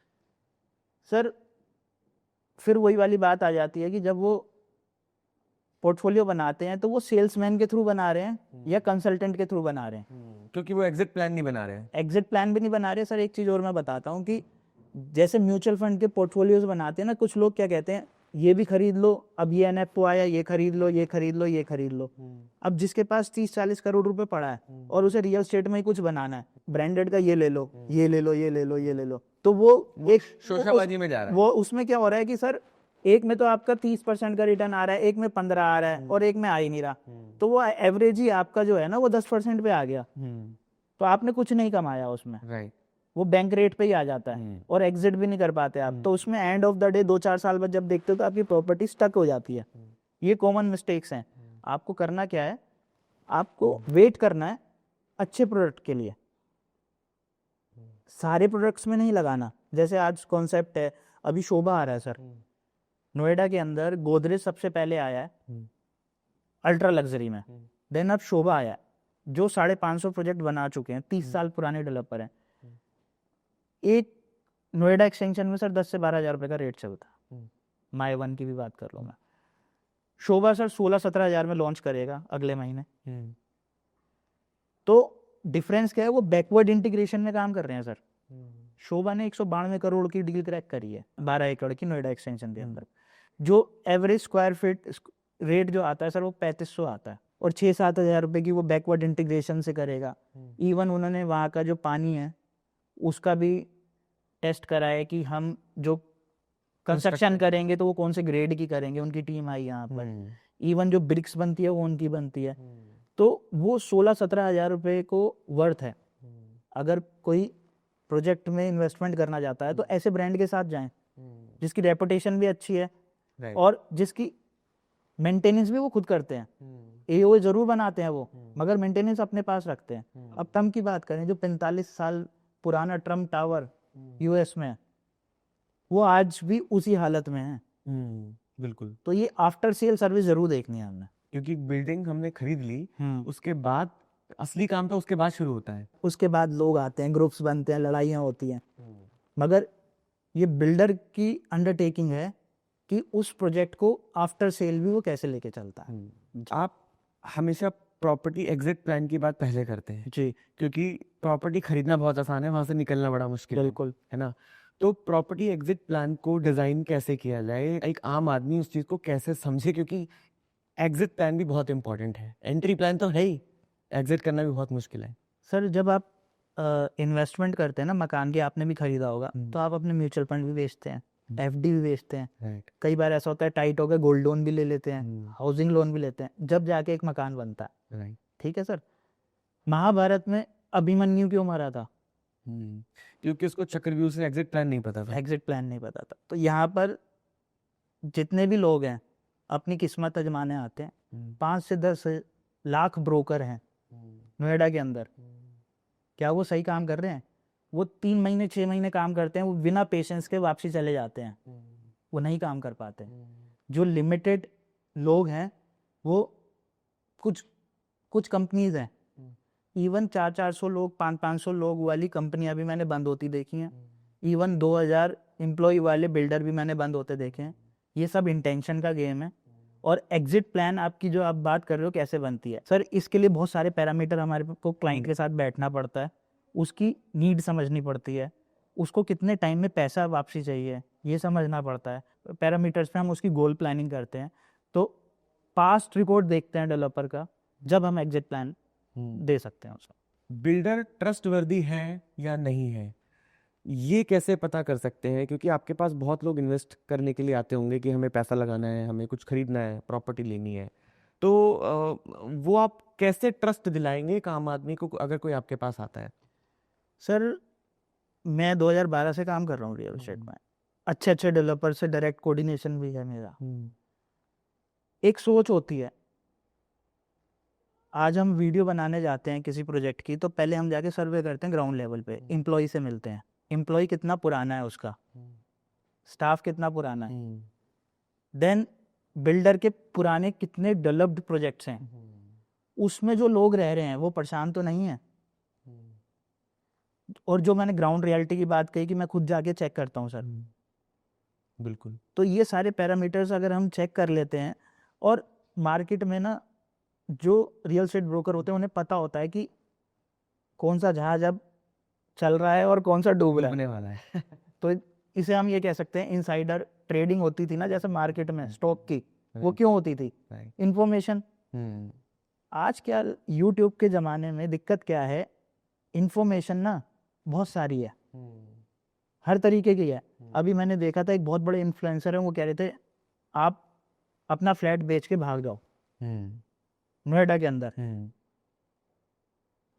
सर फिर वही वाली बात आ जाती है कि जब वो पोर्टफोलियो बनाते हैं, तो वो सेल्समैन के थ्रू बना रहे हैं या कंसल्टेंट के थ्रू बना रहे हैं, क्योंकि वो एग्जिट प्लान नहीं बना रहे हैं। एग्जिट प्लान भी नहीं बना रहे। सर एक चीज और मैं बताता हूँ कि जैसे म्यूचुअल फंड के पोर्टफोलियोज बनाते हैं ना, कुछ लोग क्या कहते हैं, ये भी खरीद लो, अब ये NFO आया, ये खरीद लो, ये खरीद लो, ये खरीद लो। अब जिसके पास 30-40 करोड़ रुपए पड़ा है, और उसे रियल स्टेट में ही कुछ बनाना है, ब्रांडेड का ये ले लो, ये ले लो, ये ले लो, ये ले लो, तो वो एक शोशाबाजी में जा रहा है। वो उसमें क्या हो रहा है कि सर एक में तो आपका 30% का रिटर्न आ रहा है, एक में 15 आ रहा है, और एक में आ ही नहीं रहा। तो वो एवरेज ही आपका जो है ना, वो 10% पे आ गया, तो आपने कुछ नहीं कमाया उसमें। राइट, वो बैंक रेट पे ही आ जाता है, और एग्जिट भी नहीं कर पाते आप। तो उसमें एंड ऑफ द डे 2-4 साल बाद जब देखते हो, तो आपकी प्रॉपर्टी स्टक हो जाती है। ये कॉमन मिस्टेक्स हैं। आपको करना क्या है, आपको वेट करना है अच्छे प्रोडक्ट के लिए, सारे प्रोडक्ट्स में नहीं लगाना। जैसे आज कॉन्सेप्ट है, अभी शोभा आ रहा है सर, नोएडा के अंदर गोदरेज सबसे पहले आया है अल्ट्रा लग्जरी में, देन अब शोभा आया है, जो 550 प्रोजेक्ट बना चुके हैं, 30 साल पुराने डेवलपर हैं। एक नोएडा एक्सटेंशन में सर 10 से 12 हज़ार रुपए का रेट चलता है। माई वन की भी बात कर लो मैं, शोभा सर 16-17 हज़ार में लॉन्च करेगा अगले महीने। तो डिफरेंस क्या है, वो बैकवर्ड इंटीग्रेशन में काम कर रहे हैं सर। शोभा ने 192 करोड़ की डील क्रैक करी है 12 एकड़ की नोएडा एक्सटेंशन के अंदर। जो एवरेज स्क्वायर फीट रेट जो आता है सर, वो 3500 आता है, और 6-7 हज़ार रुपए की वो बैकवर्ड इंटीग्रेशन से करेगा। इवन उन्होंने वहाँ का जो पानी है उसका भी टेस्ट करा है कि हम जो कंस्ट्रक्शन करेंगे तो वो कौन से ग्रेड की करेंगे। उनकी टीम आई यहाँ पर, इवन जो ब्रिक्स बनती है वो उनकी बनती है। तो वो 16-17 हज़ार रुपए को वर्थ है। अगर कोई प्रोजेक्ट में इन्वेस्टमेंट करना चाहता है, तो ऐसे ब्रांड के साथ जाएं जिसकी रेपुटेशन भी अच्छी है, और जिसकी मेंटेनेंस भी वो खुद करते हैं। AOA जरूर बनाते हैं वो, मगर मेंटेनेंस अपने पास रखते हैं। अब टर्म की बात करें, जो 45 साल पुराना ट्रम्प टावर US में है, वो आज भी उसी हालत में है। बिल्कुल। तो ये आफ्टर सेल सर्विस जरूर देखनी है हमने, क्योंकि बिल्डिंग हमने खरीद ली, उसके बाद असली काम तो उसके बाद शुरू होता है। उसके बाद लोग आते हैं, ग्रुप्स बनते हैं, लड़ाइयाँ होती हैं, मगर ये बिल्डर की अंडरटेकिंग है कि उस प्रोजेक्ट को आफ्टर सेल भी वो कैसे लेके चलता है। आप हमेशा प्रॉपर्टी एग्जिट प्लान की बात पहले करते हैं, जी क्योंकि प्रॉपर्टी खरीदना बहुत आसान है, वहां से निकलना बड़ा मुश्किल बिल्कुल। है ना। तो प्रॉपर्टी एग्जिट प्लान को डिजाइन कैसे किया जाए, एक आम आदमी उस चीज को कैसे समझे, क्योंकि एग्जिट प्लान भी बहुत इंपॉर्टेंट है। एंट्री प्लान तो है ही, एग्जिट करना भी बहुत मुश्किल है। सर जब आप इन्वेस्टमेंट करते हैं ना, मकान की आपने भी खरीदा होगा, तो आप अपने म्यूचुअल फंड भी बेचते हैं, एफडी भी बेचते हैं, राइट कई बार ऐसा होता है टाइट हो गया गोल्ड लोन भी ले लेते हैं, हाउसिंग लोन भी लेते हैं, जब जाके एक मकान बनता है। राइट। ठीक है सर, महाभारत में अभिमन्यु क्यों मरा था? क्योंकि उसको चक्रव्यूह से एग्जिट प्लान नहीं पता था। एग्जिट प्लान नहीं पता था। तो यहाँ पर जितने भी लोग हैं अपनी किस्मत आजमाने आते हैं। 5 से 10 लाख ब्रोकर हैं नोएडा के अंदर, क्या वो सही काम कर रहे हैं? वो 3 महीने 6 महीने काम करते हैं, वो बिना पेशेंस के वापसी चले जाते हैं, वो नहीं काम कर पाते। जो लिमिटेड लोग हैं, वो कुछ कंपनीज हैं, इवन 400 लोग 500 लोग वाली कंपनियां भी मैंने बंद होती देखी हैं, इवन 2000 एम्प्लॉय वाले बिल्डर भी मैंने बंद होते देखे हैं। ये सब इंटेंशन का गेम है। और एग्जिट प्लान आपकी जो आप बात कर रहे हो कैसे बनती है, सर इसके लिए बहुत सारे पैरामीटर हमारे को क्लाइंट के साथ बैठना पड़ता है, उसकी नीड समझनी पड़ती है, उसको कितने टाइम में पैसा वापसी चाहिए ये समझना पड़ता है। पैरामीटर्स पे हम उसकी गोल प्लानिंग करते हैं। तो पास्ट रिकॉर्ड देखते हैं डेवलपर का, जब हम एग्जिट प्लान दे सकते हैं उसको। बिल्डर ट्रस्टवर्दी है या नहीं है, ये कैसे पता कर सकते हैं? क्योंकि आपके पास बहुत लोग इन्वेस्ट करने के लिए आते होंगे कि हमें पैसा लगाना है, हमें कुछ खरीदना है, प्रॉपर्टी लेनी है, तो वो आप कैसे ट्रस्ट दिलाएंगे एक आम आदमी को अगर कोई आपके पास आता है? सर मैं 2012 से काम कर रहा हूँ रियल एस्टेट में, अच्छे अच्छे डेवलपर से डायरेक्ट कोऑर्डिनेशन भी है मेरा। एक सोच होती है, आज हम वीडियो बनाने जाते हैं किसी प्रोजेक्ट की, तो पहले हम जाके सर्वे करते हैं ग्राउंड लेवल पे, एम्प्लॉय से मिलते हैं, एम्प्लॉय कितना पुराना है उसका, स्टाफ कितना पुराना है, देन बिल्डर के पुराने कितने डेवलप्ड प्रोजेक्ट्स हैं, उसमें जो लोग रह रहे हैं वो परेशान तो नहीं है। और जो मैंने ग्राउंड रियलिटी की बात कही कि मैं खुद जाके चेक करता हूँ सर, बिल्कुल। तो ये सारे पैरामीटर्स अगर हम चेक कर लेते हैं, और मार्केट में ना जो रियल एस्टेट ब्रोकर होते हैं उन्हें पता होता है कि कौन सा जहाज अब चल रहा है और कौन सा डूब रहा है, वाला है। तो इसे हम ये कह सकते हैं इनसाइडर ट्रेडिंग होती थी ना जैसे मार्केट में स्टॉक की, वो क्यों होती थी? इंफॉर्मेशन। आज क्या यूट्यूब के ज़माने में दिक्कत क्या है, इंफॉर्मेशन ना बहुत सारी है, हर तरीके की है। अभी मैंने देखा था एक बहुत बड़े इन्फ्लुएंसर है, वो कह रहे थे आप अपना फ्लैट बेच के भाग जाओ नोएडा के अंदर।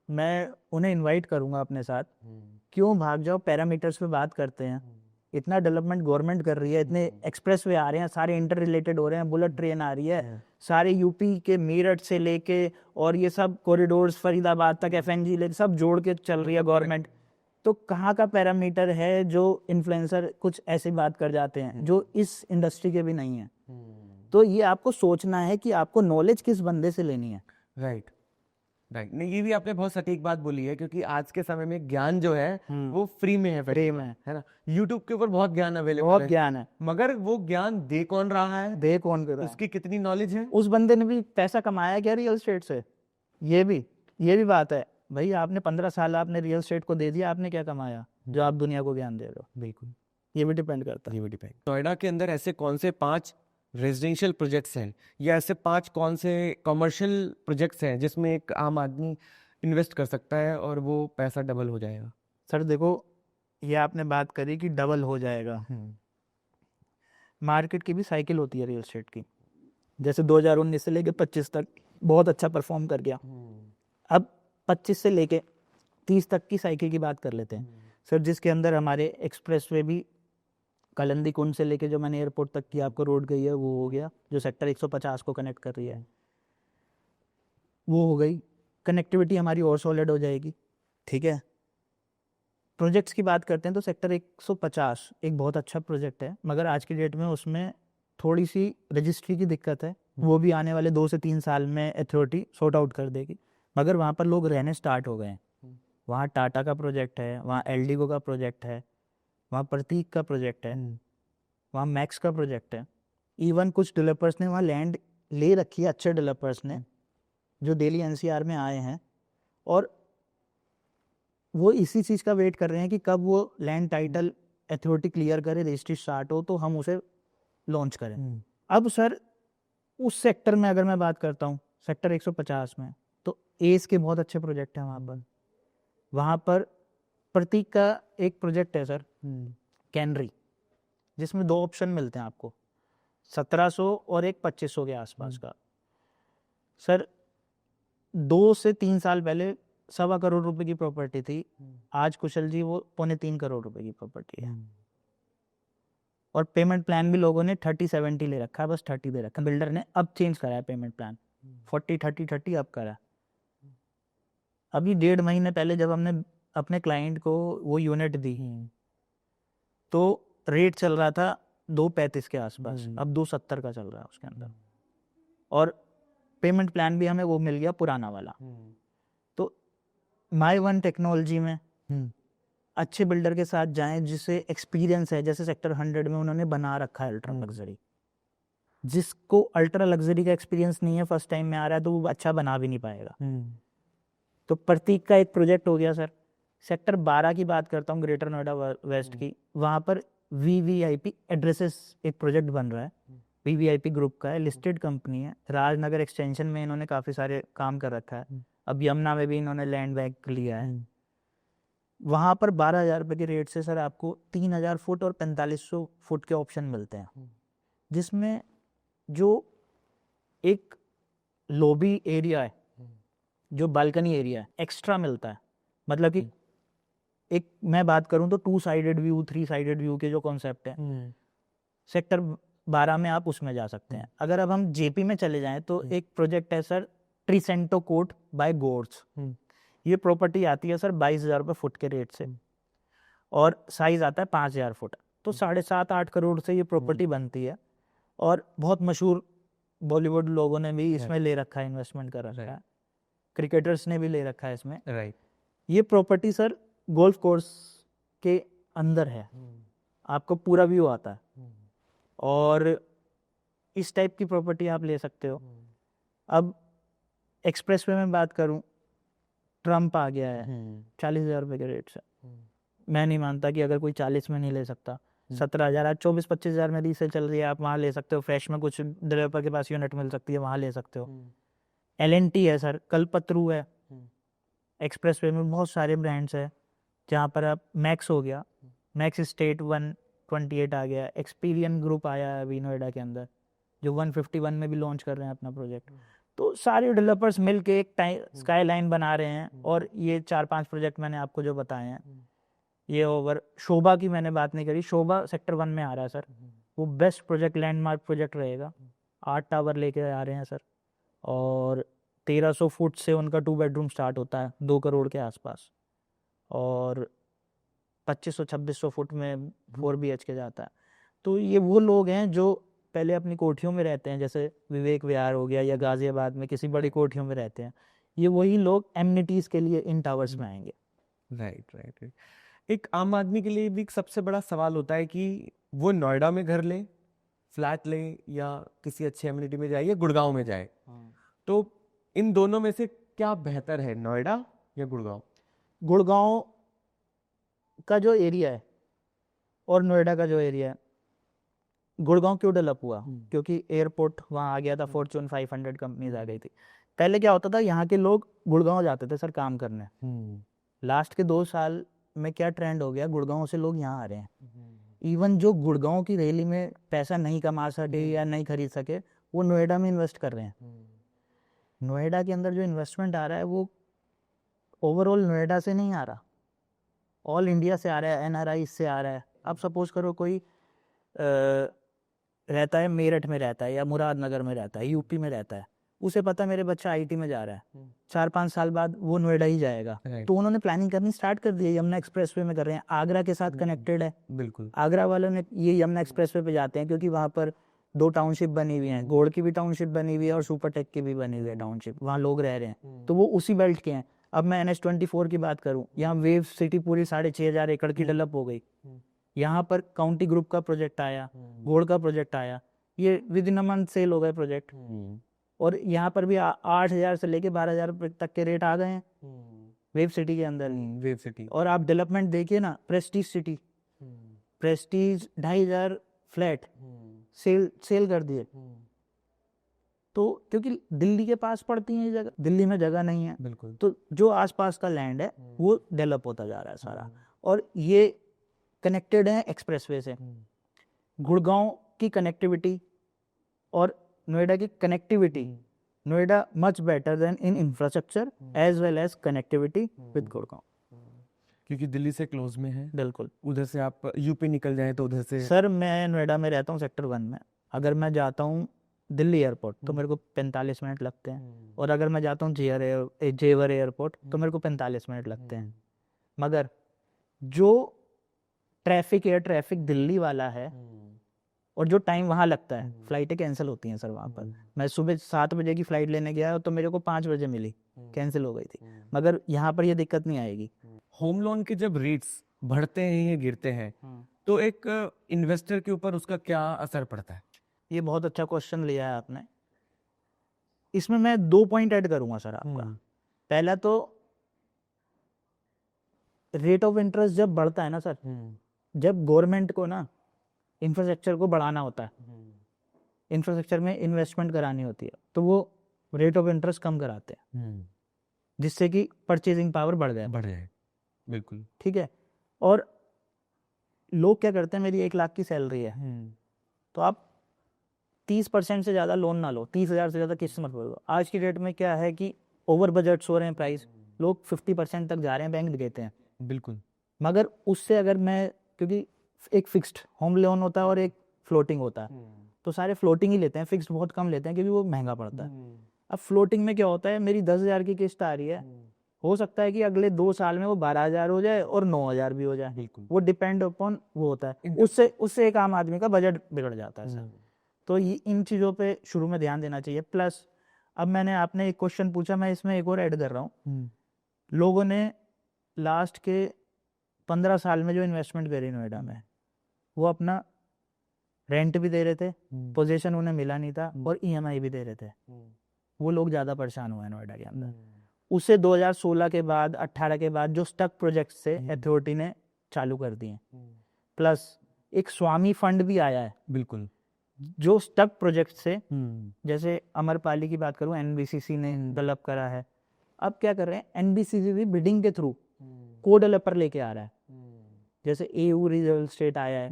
मैं उन्हें इनवाइट करूंगा अपने साथ, क्यों भाग जाओ, पैरामीटर्स पे बात करते हैं। इतना डेवलपमेंट गवर्नमेंट कर रही है, इतने एक्सप्रेस वे आ रहे हैं, सारे इंटर रिलेटेड हो रहे हैं, बुलेट ट्रेन आ रही है, सारे यूपी के मेरठ से लेके और ये सब कॉरिडोर्स फरीदाबाद तक एफएनजी ले सब जोड़ के चल रही है गवर्नमेंट। तो कहाँ का पैरामीटर है जो इन्फ्लुएंसर कुछ ऐसी बात कर जाते हैं जो इस इंडस्ट्री के भी नहीं है। तो ये आपको सोचना है कि आपको नॉलेज किस बंदे से लेनी है। Right right. नहीं, ये भी आपने बहुत सटीक बात बोली है, क्योंकि आज के समय में ज्ञान जो है वो फ्री में है, फ्री में है ना। यूट्यूब के ऊपर बहुत ज्ञान अवेलेबल बहुत है, ज्ञान है, मगर वो ज्ञान दे कौन रहा है, दे कौन कर रहा है, उसकी कितनी नॉलेज है, उस बंदे ने भी पैसा कमाया क्या रियल एस्टेट से, ये भी बात है। भाई आपने 15 साल आपने रियल एस्टेट को दे दिया, आपने क्या कमाया जो आप दुनिया को ज्ञान दे रहे हो? बिल्कुल, ये भी डिपेंड करता है। ये भी डिपेंड। नोएडा के अंदर ऐसे कौन से 5 रेजिडेंशियल प्रोजेक्ट्स हैं, या ऐसे 5 कौन से कमर्शियल प्रोजेक्ट्स हैं जिसमें एक आम आदमी इन्वेस्ट कर सकता है और वो पैसा डबल हो जाएगा? सर देखो, ये आपने बात करी कि डबल हो जाएगा, मार्केट की भी साइकिल होती है रियल एस्टेट की। जैसे 2019 से लेके 25 तक बहुत अच्छा परफॉर्म कर गया, अब 25 से लेके 30 तक की साइकिल की बात कर लेते हैं सर, जिसके अंदर हमारे एक्सप्रेसवे भी कलंदी कुंड से लेके जो मैंने एयरपोर्ट तक की आपको रोड गई है वो हो गया, जो सेक्टर 150 को कनेक्ट कर रही है वो हो गई, कनेक्टिविटी हमारी और सॉलिड हो जाएगी। ठीक है, प्रोजेक्ट्स की बात करते हैं तो सेक्टर 150 एक बहुत अच्छा प्रोजेक्ट है, मगर आज की डेट में उसमें थोड़ी सी रजिस्ट्री की दिक्कत है, वो भी आने वाले 2 से 3 साल में अथॉरिटी सॉर्ट आउट कर देगी। मगर वहाँ पर लोग रहने स्टार्ट हो गए हैं, वहाँ टाटा का प्रोजेक्ट है, वहाँ एल्डिगो का प्रोजेक्ट है, वहाँ प्रतीक का प्रोजेक्ट है, वहाँ मैक्स का प्रोजेक्ट है, इवन कुछ डेवलपर्स ने वहाँ लैंड ले रखी है, अच्छे डेवलपर्स ने, जो दिल्ली एनसीआर में आए हैं, और वो इसी चीज़ का वेट कर रहे हैं कि कब वो लैंड टाइटल अथॉरिटी क्लियर करे, रजिस्ट्री स्टार्ट हो तो हम उसे लॉन्च करें। अब सर उस सेक्टर में अगर मैं बात करता हूँ, सेक्टर 150 में, तो एस के बहुत अच्छे प्रोजेक्ट हैं वहाँ पर। वहाँ पर प्रतीक का एक प्रोजेक्ट है सर, कैनरी, जिसमें 2 ऑप्शन मिलते हैं आपको, 1700 और एक 2500 के आसपास का। सर 2 से 3 साल पहले 1.25 करोड़ रुपए की प्रॉपर्टी थी, आज कुशल जी वो 2.25 करोड़ रुपए की प्रॉपर्टी है। और पेमेंट प्लान भी लोगों ने 30-70 ले रखा है, बस 30 दे रखा है। बिल्डर ने अब चेंज करा है पेमेंट प्लान, 40-30-30 अब करा। अभी 1.5 महीने पहले जब हमने अपने क्लाइंट को वो यूनिट दी तो रेट चल रहा था 2.35 के आसपास, अब 2.70 का चल रहा है उसके अंदर, और पेमेंट प्लान भी हमें वो मिल गया पुराना वाला। तो माई वन टेक्नोलॉजी में अच्छे बिल्डर के साथ जाएं जिसे एक्सपीरियंस है, जैसे सेक्टर 100 में उन्होंने बना रखा है अल्ट्रा लग्जरी। जिसको अल्ट्रा लग्जरी का एक्सपीरियंस नहीं है, फर्स्ट टाइम में आ रहा है, तो वो अच्छा बना भी नहीं पाएगा। तो प्रतीक का एक प्रोजेक्ट हो गया सर। सेक्टर 12 की बात करता हूँ, ग्रेटर नोएडा वेस्ट की, वहाँ पर वीवीआईपी एड्रेसेस एक प्रोजेक्ट बन रहा है। वीवीआईपी ग्रुप का है, लिस्टेड कंपनी है। राजनगर एक्सटेंशन में इन्होंने काफ़ी सारे काम कर रखा है। अब यमुना में भी इन्होंने लैंड बैंक लिया है। वहाँ पर 12,000 रुपये के रेट से सर आपको 3,000 फुट और 4500 फुट के ऑप्शन मिलते हैं, जिसमें जो एक लॉबी एरिया है, जो बालकनी एरिया है, एक्स्ट्रा मिलता है। मतलब कि एक मैं बात करूं तो 2 साइडेड व्यू, 3 साइडेड व्यू के जो कॉन्सेप्ट है, सेक्टर 12 में आप उसमें जा सकते हैं। अगर अब हम जेपी में चले जाएं तो एक प्रोजेक्ट है सर, ट्रीसेंटो कोर्ट बाय गोर्स। ये प्रॉपर्टी आती है सर 22,000 रुपये फुट के रेट से, और साइज आता है 5,000 फुट। तो 7.5-8 करोड़ से ये प्रॉपर्टी बनती है, और बहुत मशहूर बॉलीवुड लोगों ने भी इसमें ले रखा है, इन्वेस्टमेंट कर रखा है, क्रिकेटर्स ने भी ले रखा है इसमें। ये प्रॉपर्टी सर गोल्फ कोर्स के अंदर है, आपको पूरा व्यू आता है, और इस टाइप की प्रॉपर्टी आप ले सकते हो। अब एक्सप्रेसवे में बात करूं, ट्रम्प आ गया है 40,000 रुपये के रेट से। मैं नहीं मानता कि अगर कोई 40 में नहीं ले सकता। 17,000, आज 24-25,000 में रीसेल चल रही है, आप वहाँ ले सकते हो। फ्रेश में कुछ डेवलपर के पास यूनिट मिल सकती है, वहाँ ले सकते हो। LNT है सर, कल्पतरू है। एक्सप्रेसवे में बहुत सारे ब्रांड्स है, जहाँ पर आप मैक्स हो गया, मैक्स स्टेट 128 आ गया, एक्सपीरियन ग्रुप आया है अभी नोएडा के अंदर, जो 151 में भी लॉन्च कर रहे हैं अपना प्रोजेक्ट। तो सारे डेवलपर्स मिल के एक स्काई लाइन बना रहे हैं। और ये 4-5 प्रोजेक्ट मैंने आपको जो बताए हैं, ये ओवर शोभा की मैंने बात नहीं करी, शोभा सेक्टर 1 में आ रहा है सर, वो बेस्ट प्रोजेक्ट, लैंडमार्क प्रोजेक्ट रहेगा। 8 टावर लेके आ रहे हैं सर, और 1300 फुट से उनका 2 बेडरूम स्टार्ट होता है 2 करोड़ के आसपास, और 2500-2600 फुट में 4 BHK जाता है। तो ये वो लोग हैं जो पहले अपनी कोठियों में रहते हैं, जैसे विवेक विहार हो गया या गाजियाबाद में किसी बड़ी कोठियों में रहते हैं, ये वही लोग एमिनिटीज के लिए इन टावर्स में आएंगे। राइट। एक आम आदमी के लिए भी सबसे बड़ा सवाल होता है कि वो नोएडा में घर ले, फ्लैट ले, या किसी अच्छी एमिनिटी में जाए, या गुड़गांव में जाए। तो इन दोनों में से क्या बेहतर है, नोएडा या गुड़गांव? गुड़गांव का जो एरिया है और नोएडा का जो एरिया है, गुड़गांव क्यों डेवलप हुआ? क्योंकि एयरपोर्ट वहाँ आ गया था, फॉर्च्यून 500 कंपनीज आ गई थी। पहले क्या होता था, यहाँ के लोग गुड़गांव जाते थे सर काम करने। लास्ट के 2 साल में क्या ट्रेंड हो गया, गुड़गांव से लोग यहाँ आ रहे हैं। इवन जो गुड़गांव की रैली में पैसा नहीं कमा सके या नहीं खरीद सके, वो नोएडा में इन्वेस्ट कर रहे हैं। नोएडा के अंदर जो इन्वेस्टमेंट आ रहा है वो ओवरऑल नोएडा से नहीं आ रहा, ऑल इंडिया से आ रहा है, NRI से आ रहा है। अब सपोज करो कोई रहता है मेरठ में रहता है, या मुरादनगर में रहता है, यूपी में रहता है, उसे पता मेरे बच्चा IT में जा रहा है, 4-5 साल बाद वो नोएडा ही जाएगा। तो उन्होंने प्लानिंग करनी स्टार्ट कर दी है, यमुना एक्सप्रेसवे में कर रहे हैं, आगरा के साथ कनेक्टेड है। बिल्कुल, आगरा वालों ने ये यमुना एक्सप्रेसवे पे जाते हैं, क्योंकि वहाँ पर 2 टाउनशिप बनी हुई हैं, गोड़ की भी टाउनशिप बनी हुई है और सुपरटेक की भी बनी हुई है टाउनशिप, वहाँ लोग रह रहे हैं, तो वो उसी बेल्ट के हैं। अब मैं NH24 की बात करूँ, यहाँ वेव सिटी पूरी 6,500 एकड़ की डेवलप हो गई। यहाँ पर काउंटी ग्रुप का प्रोजेक्ट आया, गोड़ का प्रोजेक्ट आया, ये within a month sell हो गए प्रोजेक्ट। और यहाँ पर भी 8,000 से लेके 12,000 रुपये तक के रेट आ गए हैं वेव सिटी के अंदर ही। Wave city. और आप डेवलपमेंट देखिए ना, Prestige city, Prestige 2,500 flat cell कर दिए। तो क्योंकि दिल्ली के पास पड़ती है ये जगह, दिल्ली में जगह नहीं है, बिल्कुल। तो जो आसपास का लैंड है वो डेवलप होता जा रहा है सारा। और ये कनेक्टेड है एक्सप्रेसवे से। गुड़गांव की कनेक्टिविटी और नोएडा की connectivity, Noida much better than in infrastructure as well as connectivity with Gurgaon, क्योंकि दिल्ली से क्लोज में है। बिल्कुल। उधर से आप यूपी निकल जाए तो उधर से। सर मैं नोएडा में रहता हूँ सेक्टर 1 में, अगर मैं जाता हूँ दिल्ली एयरपोर्ट तो मेरे को 45 मिनट लगते हैं, और अगर मैं जाता हूँ जेवर एयरपोर्ट तो मेरे को 45 मिनट लगते हैं। मगर जो एयर ट्रैफिक दिल्ली वाला है और जो टाइम वहाँ लगता है, फ्लाइटें कैंसिल होती हैं सर वहाँ पर। मैं सुबह 7 बजे की फ्लाइट लेने गया तो मेरे को 5 बजे मिली, कैंसिल हो गई थी। मगर यहाँ पर ये दिक्कत नहीं आएगी। होम लोन के जब रेट्स बढ़ते हैं या गिरते हैं तो एक इन्वेस्टर के ऊपर उसका क्या असर पड़ता है? ये बहुत अच्छा क्वेश्चन लिया है आपने। इसमें मैं 2 पॉइंट ऐड करूंगा सर आपका। पहला तो रेट ऑफ इंटरेस्ट जब बढ़ता है ना सर, जब गवर्नमेंट को ना इंफ्रास्ट्रक्चर को बढ़ाना होता है, इंफ्रास्ट्रक्चर में इन्वेस्टमेंट करानी होती है, तो वो रेट ऑफ इंटरेस्ट कम कराते हैं, जिससे कि परचेजिंग पावर बढ़ जाए। बिल्कुल ठीक है। और लोग क्या करते हैं, मेरी 1 लाख की सैलरी है तो आप 30% से ज़्यादा लोन ना लो, 30,000 से ज़्यादा किस्त मत भरो। आज की डेट में क्या है कि ओवर बजट हो रहे हैं प्राइस, लोग 50% तक जा रहे हैं, बैंक देते हैं। बिल्कुल। मगर उससे अगर मैं, क्योंकि एक फिक्स्ड होम लोन होता है और एक फ्लोटिंग होता है, तो सारे फ्लोटिंग ही लेते हैं, फिक्स्ड बहुत कम लेते हैं क्योंकि वो महंगा पड़ता है। अब फ्लोटिंग में क्या होता है, मेरी 10,000 की किस्त आ रही है, हो सकता है कि अगले 2 साल में वो 12,000 हो जाए और 9,000 भी हो जाए। बिल्कुल। वो डिपेंड अपॉन वो होता है, उससे एक आम आदमी का बजट बिगड़ जाता है सर। तो ये इन चीज़ों पे शुरू में ध्यान देना चाहिए। प्लस अब आपने एक क्वेश्चन पूछा, मैं इसमें एक और ऐड कर रहा हूँ। लोगों ने लास्ट के 15 साल में जो इन्वेस्टमेंट करी नोएडा में, वो अपना रेंट भी दे रहे थे, पोजीशन उन्हें मिला नहीं था, और ईएमआई भी दे रहे थे। वो लोग ज़्यादा परेशान हुए हैं नोएडा के अंदर। उससे 2016 के बाद 18 के बाद जो स्टक प्रोजेक्ट से अथॉरिटी ने चालू कर दिए। प्लस एक स्वामी फंड भी आया है। बिल्कुल। जो स्टक प्रोजेक्ट से, जैसे अमरपाली की बात करूं, एनबीसीसी ने डेवलप करा है। अब क्या कर रहे हैं, एनबीसीसी भी बिडिंग के थ्रू को डेवलपर लेके आ रहा है। जैसे एयू रियल स्टेट आया है,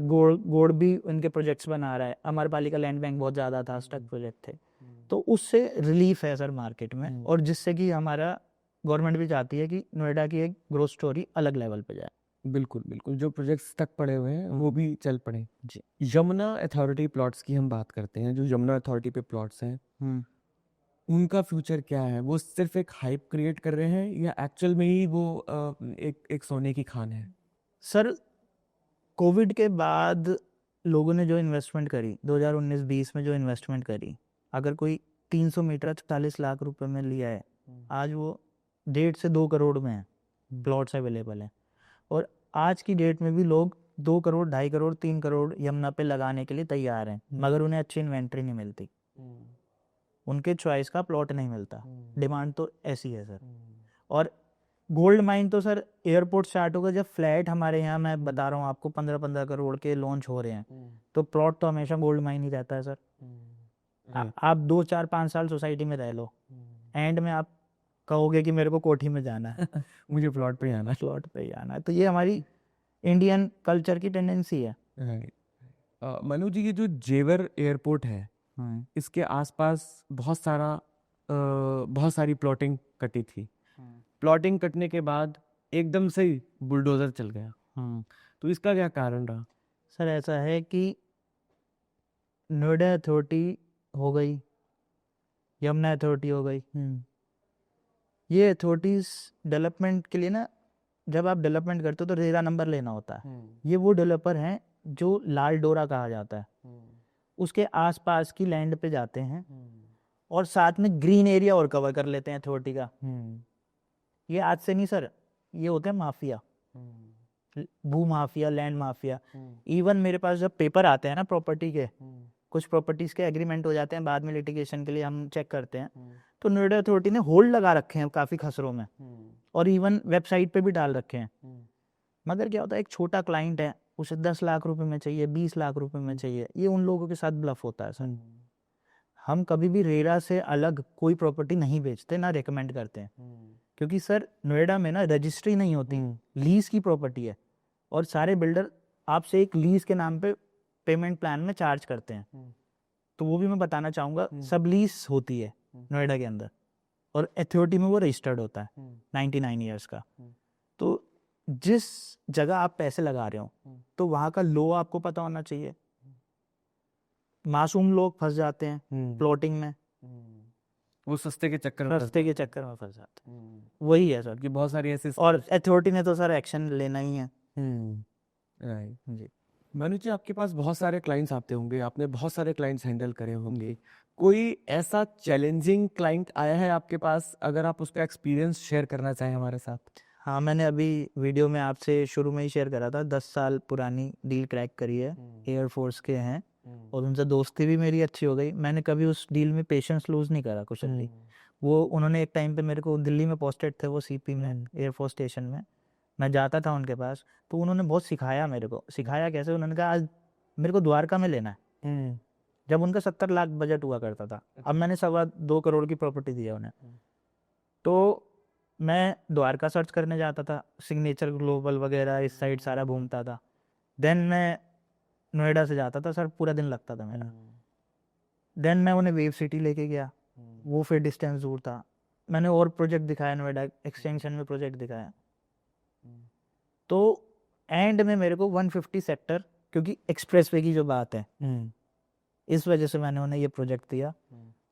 गोड़ भी उनके प्रोजेक्ट्स बना रहा है। अमरपाली का लैंड बैंक बहुत ज़्यादा था, स्टक प्रोजेक्ट थे, तो उससे रिलीफ है सर मार्केट में, और जिससे कि हमारा गवर्नमेंट भी चाहती है कि नोएडा की एक ग्रोथ स्टोरी अलग लेवल पे जाए। बिल्कुल बिल्कुल। जो प्रोजेक्ट्स तक पड़े हुए हैं वो भी चल पड़े जी। यमुना अथॉरिटी प्लॉट्स की हम बात करते हैं, जो यमुना अथॉरिटी पे प्लॉट्स हैं, उनका फ्यूचर क्या है? वो सिर्फ एक हाइप क्रिएट कर रहे हैं या एक्चुअल में ही वो एक सोने की खान है? सर कोविड के बाद लोगों ने जो इन्वेस्टमेंट करी 2019-20 में, जो इन्वेस्टमेंट करी, अगर कोई 300 मीटर 40 लाख रुपए में लिया है, आज वो 1.5 से 2 करोड़ में है, प्लॉट्स अवेलेबल हैं। और आज की डेट में भी लोग 2 करोड़ 2.5 करोड़ 3 करोड़ यमुना पे लगाने के लिए तैयार हैं, मगर उन्हें अच्छी इन्वेंट्री नहीं मिलती, उनके चॉइस का प्लॉट नहीं मिलता। डिमांड तो ऐसी है सर। और गोल्ड माइन तो सर एयरपोर्ट स्टार्ट होगा जब फ्लैट हमारे यहाँ, मैं बता रहा हूँ आपको, 15-15 करोड़ के लॉन्च हो रहे हैं, तो प्लॉट तो हमेशा गोल्ड माइन ही रहता है सर। आप 2 4 5 साल सोसाइटी में रह लो, एंड में आप कहोगे कि मेरे को कोठी में जाना है मुझे प्लॉट पे आना है, प्लॉट पे ही आना है। तो ये हमारी इंडियन कल्चर की टेंडेंसी है। मनु जी, ये जो जेवर एयरपोर्ट है, इसके आसपास बहुत सारी प्लॉटिंग कटी थी। प्लॉटिंग कटने के बाद एकदम से ही बुलडोजर चल गया। तो इसका क्या कारण रहा? सर ऐसा है कि नोएडा अथॉरिटी हो गई, यमुना अथॉरिटी हो गई, ये अथॉरिटीज डेवलपमेंट के लिए ना, जब आप डेवलपमेंट करते हो तो रेरा नंबर लेना होता है। ये वो डेवलपर हैं जो लाल डोरा कहा जाता है, उसके आसपास की लैंड पे जाते हैं और साथ में ग्रीन एरिया और कवर कर लेते हैं अथॉरिटी का। ये आज से नहीं सर, ये होते हैं माफिया, भू माफिया, लैंड माफिया। इवन मेरे पास जब पेपर आते हैं ना प्रॉपर्टी के, कुछ प्रॉपर्टीज के एग्रीमेंट हो जाते हैं, बाद में लिटिगेशन के लिए हम चेक करते हैं। तो नोएडा अथॉरिटी ने होल्ड लगा रखे हैं काफ़ी खसरों में, और इवन वेबसाइट पे भी डाल रखे हैं। मगर क्या होता है, एक छोटा क्लाइंट है, उसे 10 लाख रुपए में चाहिए, 20 लाख रुपए में चाहिए, ये उन लोगों के साथ ब्लफ होता है सर। हम कभी भी रेरा से अलग कोई प्रॉपर्टी नहीं बेचते, ना रेकमेंड करते हैं, क्योंकि सर नोएडा में ना रजिस्ट्री नहीं होती, लीज की प्रॉपर्टी है, और सारे बिल्डर आपसे एक लीज के नाम पे पेमेंट प्लान में चार्ज करते हैं। तो वो भी मैं बताना चाहूँगा, सब लीज होती है नोएडा के अंदर, और अथॉरिटी में वो रजिस्टर्ड होता है 99 ईयर्स का। तो जिस जगह आप पैसे लगा रहे हो, तो वहाँ का लो आपको पता होना चाहिए। मासूम लोग फंस जाते हैं प्लॉटिंग में, वो सस्ते के चक्कर में फंस जाते हैं। वही है सर, कि बहुत सारी ऐसे, और अथॉरिटी ने तो सर एक्शन लेना ही है। राइट जी। मनु जी, आपके पास बहुत सारे क्लाइंट्स आते होंगे, आपने बहुत सारे क्लाइंट्स हैंडल करे होंगे, कोई ऐसा चैलेंजिंग क्लाइंट आया है आपके पास, अगर आप उसका एक्सपीरियंस शेयर करना चाहें हमारे साथ? हाँ, मैंने अभी वीडियो में आपसे शुरू में ही शेयर करा था, 10 साल पुरानी डील क्रैक करी है, एयरफोर्स के हैं, और उनसे दोस्ती भी मेरी अच्छी हो गई। मैंने कभी उस डील में पेशेंस लूज नहीं करा कुशल जी। वो उन्होंने एक टाइम पे मेरे को, दिल्ली में पोस्टेड थे वो सीपी में, एयरफोर्स स्टेशन में, मैं जाता था उनके पास, तो उन्होंने बहुत सिखाया मेरे को। सिखाया कैसे? उन्होंने कहा आज मेरे को द्वारका में लेना है, जब उनका 70 लाख बजट हुआ करता था। अब मैंने 2.25 करोड़ की प्रॉपर्टी दी है उन्हें। तो मैं द्वारका सर्च करने जाता था, सिग्नेचर ग्लोबल वगैरह इस साइड सारा घूमता था। देन मैं नोएडा से जाता था सर, पूरा दिन लगता था मेरा। देन मैं उन्हें वेव सिटी लेके गया, वो फिर डिस्टेंस दूर था। मैंने और प्रोजेक्ट दिखाया, नोएडा एक्सटेंशन में प्रोजेक्ट दिखाया। तो एंड में मेरे को 150 सेक्टर, क्योंकि एक्सप्रेसवे की जो बात है, इस वजह से मैंने उन्हें ये प्रोजेक्ट दिया।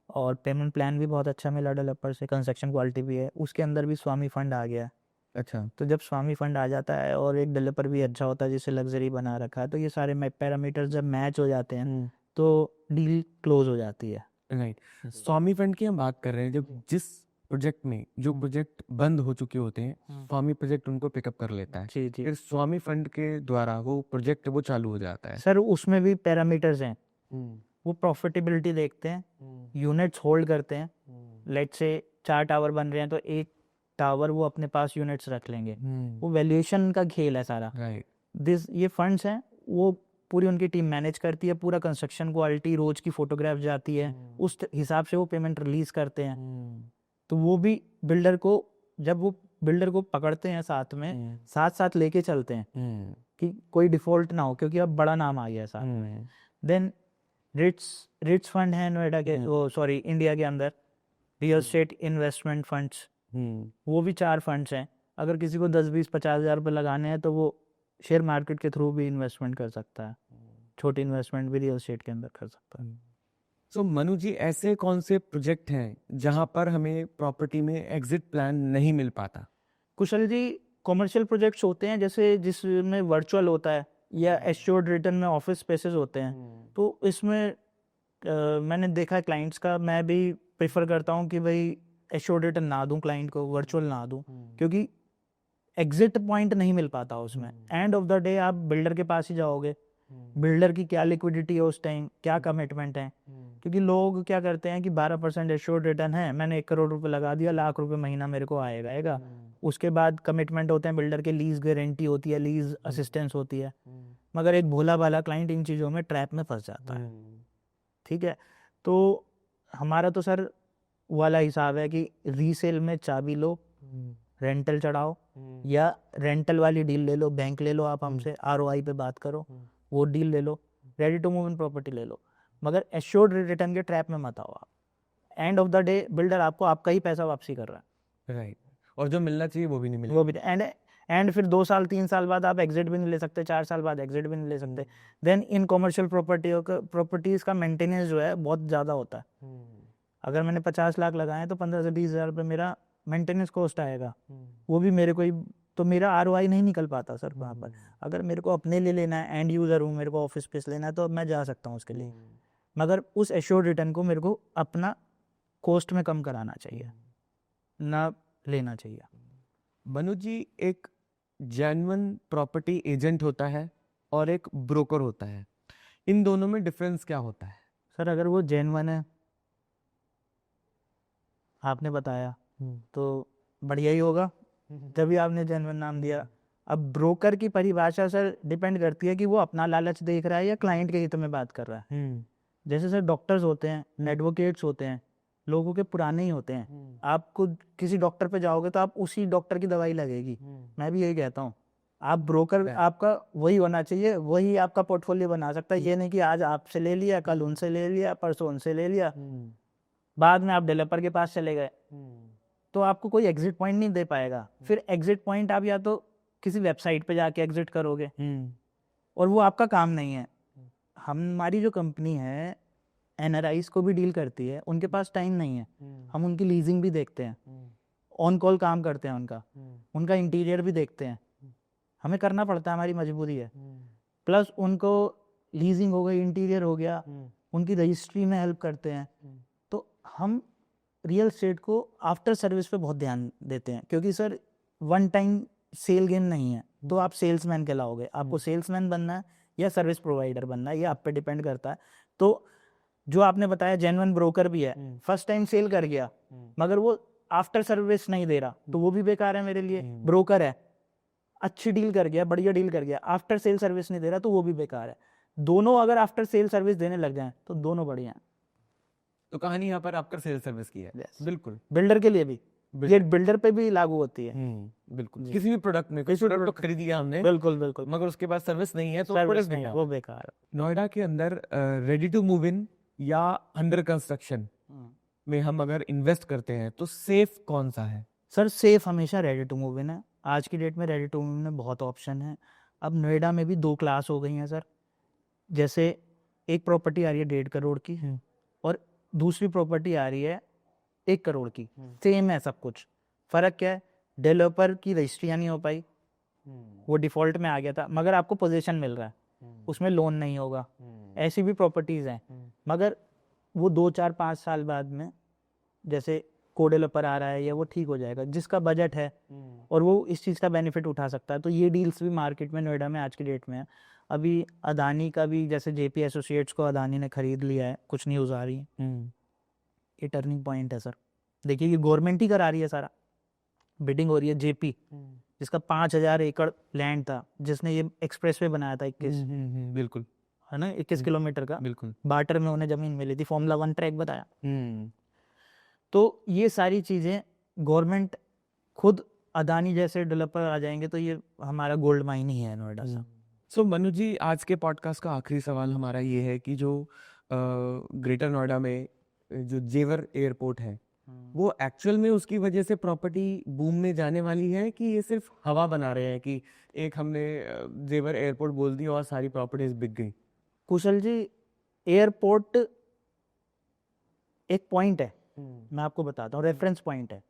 और पेमेंट प्लान भी बहुत अच्छा मिला डेवलपर से, कंस्ट्रक्शन क्वालिटी भी है, उसके अंदर भी स्वामी फंड आ गया। अच्छा, तो जब स्वामी फंड आ जाता है और एक डेवलपर भी अच्छा होता है जिसे लग्जरी बना रखा है, तो ये सारे पैरामीटर्स जब मैच हो जाते हैं तो डील क्लोज हो जाती है। राइट। स्वामी फंड की हम बात कर रहे हैं, जब जिस प्रोजेक्ट में जो प्रोजेक्ट बंद हो चुके होते हैं, स्वामी प्रोजेक्ट उनको पिकअप कर लेता है, जी जी फिर स्वामी फंड के द्वारा वो प्रोजेक्ट वो चालू हो जाता है। सर, उसमें भी पैरामीटर्स हैं। वो प्रॉफिटेबिलिटी देखते हैं, यूनिट्स होल्ड करते हैं। लेट्स से 4 टावर बन रहे हैं, तो एक टावर वो अपने पास यूनिट्स रख लेंगे। वो वैल्यूएशन का खेल है सारा। राइट। ये फंड्स हैं, वो पूरी उनकी टीम मैनेज करती है। पूरा कंस्ट्रक्शन क्वालिटी, रोज की फोटोग्राफ जाती है, उस हिसाब से वो पेमेंट रिलीज करते हैं। तो वो भी बिल्डर को, जब वो बिल्डर को पकड़ते हैं साथ में, साथ साथ लेके चलते हैं कि कोई डिफॉल्ट ना हो, क्योंकि अब बड़ा नाम आ गया है साथ में। देन रिट्स फंड है नोएडा के, वो सॉरी इंडिया के अंदर, रियल एस्टेट इन्वेस्टमेंट फंड्स, वो भी 4 फंड्स हैं। अगर किसी को 10, 20, 50 हज़ार रुपये लगाने हैं, तो वो शेयर मार्केट के थ्रू भी इन्वेस्टमेंट कर सकता है। छोटी इन्वेस्टमेंट भी रियल एस्टेट के अंदर कर सकता है। सो मनु जी, ऐसे कौन से प्रोजेक्ट हैं जहां पर हमें प्रॉपर्टी में एग्जिट प्लान नहीं मिल पाता? कुशल जी, कॉमर्शियल प्रोजेक्ट्स होते हैं, जैसे जिसमें वर्चुअल होता है या एश्योर्ड रिटर्न में ऑफिस स्पेसेस होते हैं। तो इसमें मैंने देखा है क्लाइंट्स का, मैं भी प्रेफर करता हूँ कि भाई एश्योर्ड रिटर्न ना दूं क्लाइंट को, वर्चुअल ना दूं, क्योंकि एग्जिट पॉइंट नहीं मिल पाता उसमें। एंड ऑफ द डे आप बिल्डर के पास ही जाओगे, बिल्डर की क्या लिक्विडिटी है उस टाइम, क्या कमिटमेंट है। क्योंकि लोग क्या करते हैं कि 12% एश्योर्ड रिटर्न है, मैंने 1 करोड़ रुपए लगा दिया, लाख रुपए महीना मेरे को आएगा। उसके बाद कमिटमेंट होते हैं बिल्डर के, लीज गारंटी होती है, लीज असिस्टेंस होती है। मगर एक भोला भाला क्लाइंट इन चीज़ों में ट्रैप में फंस जाता है। ठीक है, तो हमारा तो सर वाला हिसाब है कि रीसेल में चाबी लो, रेंटल चढ़ाओ, या रेंटल वाली डील ले लो, बैंक ले लो आप हमसे, ROI पे बात करो, वो डील ले लो, ready to move in property ले लो, मगर एश्योर्ड रिटर्न के ट्रैप में मत आओ आप। End of the day builder आपको आपका ही पैसा वापसी कर रहा है। राइट। और जो मिलना चाहिए वो भी नहीं मिलेगा। वो भी एंड फिर 2 साल 3 साल बाद आप एग्जिट भी नहीं ले सकते, 4 साल बाद एग्जिट भी नहीं ले सकते। देन इन कॉमर्शियल प्रॉपर्टीज का मेंटेनेंस जो है बहुत ज़्यादा होता है। अगर मैंने 50 लाख लगाए तो 15 से 20 हज़ार रुपये मेरा मेंटेनेंस कॉस्ट आएगा, वो भी मेरे को ही, तो मेरा ROI नहीं निकल पाता सर वहाँ पर। अगर मेरे को अपने लिए लेना है, एंड यूज़र हूँ, मेरे को ऑफिस स्पेस लेना है, तो मैं जा सकता हूँ उसके लिए, मगर उस एश्योर्ड रिटर्न को मेरे को अपना कॉस्ट में कम कराना चाहिए, ना लेना चाहिए। मनु जी, एक जेन्युइन प्रॉपर्टी एजेंट होता है और एक ब्रोकर होता है, इन दोनों में डिफरेंस क्या होता है? सर अगर वो जेन्युइन है, आपने बताया तो बढ़िया ही होगा, तभी आपने जेन्युइन नाम दिया। अब ब्रोकर की परिभाषा सर डिपेंड करती है कि वो अपना लालच देख रहा है या क्लाइंट के हित में बात कर रहा है। जैसे सर डॉक्टर्स होते हैं, एडवोकेट्स होते हैं, लोगों के पुराने ही होते हैं। आपको किसी डॉक्टर पे जाओगे तो आप उसी डॉक्टर की दवाई लगेगी। मैं भी यही कहता हूँ, आप ब्रोकर आपका वही होना चाहिए, वही आपका पोर्टफोलियो बना सकता है। ये नहीं कि आज आपसे ले लिया, कल उनसे ले लिया, परसों उनसे ले लिया, बाद में आप डेवलपर के पास चले गए, तो आपको कोई एग्जिट पॉइंट नहीं दे पाएगा। फिर एग्जिट पॉइंट आप या तो किसी वेबसाइट पे जाके एग्जिट करोगे, और वो आपका काम नहीं है। हमारी जो कंपनी है एनआरआईज को भी डील करती है, उनके पास टाइम नहीं है, हम उनकी लीजिंग भी देखते हैं, ऑन कॉल काम करते हैं उनका इंटीरियर भी देखते हैं, हमें करना पड़ता है, हमारी मजबूरी है। प्लस उनको लीजिंग हो गई, इंटीरियर हो गया, उनकी रजिस्ट्री में हेल्प करते हैं। तो हम रियल एस्टेट को आफ्टर सर्विस पे बहुत ध्यान देते हैं, क्योंकि sir one time cell game नहीं है, तो आप सेल्समैन कहलाओगे। आपको सेल्समैन बनना है या सर्विस प्रोवाइडर बनना है, ये आप पे डिपेंड करता है। तो जो आपने बताया जेन्युइन ब्रोकर भी है, फर्स्ट टाइम सेल कर गया मगर वो आफ्टर सर्विस नहीं दे रहा, तो वो भी बेकार है मेरे लिए। ब्रोकर है, अच्छी डील कर गया, बढ़िया डील कर गया, आफ्टर सेल सर्विस नहीं दे रहा, तो वो भी बेकार है। दोनों अगर आफ्टर सेल सर्विस देने लग जाएं तो दोनों बढ़िया हैं। तो कहानी यहाँ पर आपका सेल सर्विस की है। बिल्कुल, बिल्डर के लिए भी, ये बिल्डर पे भी लागू होती है। बिल्कुल, किसी भी प्रोडक्ट में, कोई प्रोडक्ट तो खरीद लिया हमने, बिल्कुल बिल्कुल, मगर उसके बाद सर्विस नहीं है तो सर्विस प्रोडक्ट नहीं है, वो बेकार है। नोएडा के अंदर रेडी टू मूव इन या अंडर कंस्ट्रक्शन में हम अगर इन्वेस्ट करते हैं तो सेफ कौन सा है? सर सेफ हमेशा रेडी टू मूव इन है। आज की डेट में रेडी टू मूव इन में बहुत ऑप्शन है। अब नोएडा में भी 2 क्लास हो गई हैं सर। जैसे एक प्रॉपर्टी आ रही है 1.5 करोड़ की, और दूसरी प्रॉपर्टी आ रही है 1 करोड़ की। सेम है सब कुछ, फर्क क्या है, डेवलपर की रजिस्ट्रियाँ नहीं हो पाई, वो डिफॉल्ट में आ गया था, मगर आपको पोजीशन मिल रहा है, उसमें लोन नहीं होगा। ऐसी भी प्रॉपर्टीज हैं, मगर वो 2-4-5 साल बाद में जैसे को डेवलपर आ रहा है या वो ठीक हो जाएगा, जिसका बजट है और वो इस चीज़ का बेनिफिट उठा सकता है। तो ये डील्स भी मार्केट में नोएडा में आज की डेट में है। अभी अदानी का भी, जैसे जेपी एसोसिएट्स को अदानी ने खरीद लिया है, कुछ न्यूज़ आ रही है। ये टर्निंग पॉइंट है सर। देखिए ये गवर्नमेंट ही करा रही है, सारा बिडिंग हो रही है। जेपी जिसका 5,000 एकड़ लैंड था, जिसने ये एक्सप्रेसवे बनाया था 21, बिल्कुल है ना, 21 किलोमीटर का, बिल्कुल बार्टर में उन्हें जमीन मिली थी, फॉर्मूला 1 ट्रैक बताया। तो ये सारी चीज़ें गवर्नमेंट खुद, अदानी जैसे डेवलपर आ जाएंगे तो ये हमारा गोल्ड माइन ही है नोएडा सा। सो मनु जी, आज के पॉडकास्ट का आखिरी सवाल हमारा ये है कि जो ग्रेटर नोएडा में जो जेवर एयरपोर्ट है, वो एक्चुअल में उसकी वजह से प्रॉपर्टी बूम में जाने वाली है कि ये सिर्फ हवा बना रहे हैं कि एक हमने जेवर एयरपोर्ट बोल दी और सारी प्रॉपर्टीज बिक गई? कुशल जी, एयरपोर्ट एक पॉइंट है, मैं आपको बताता हूँ, रेफरेंस पॉइंट है।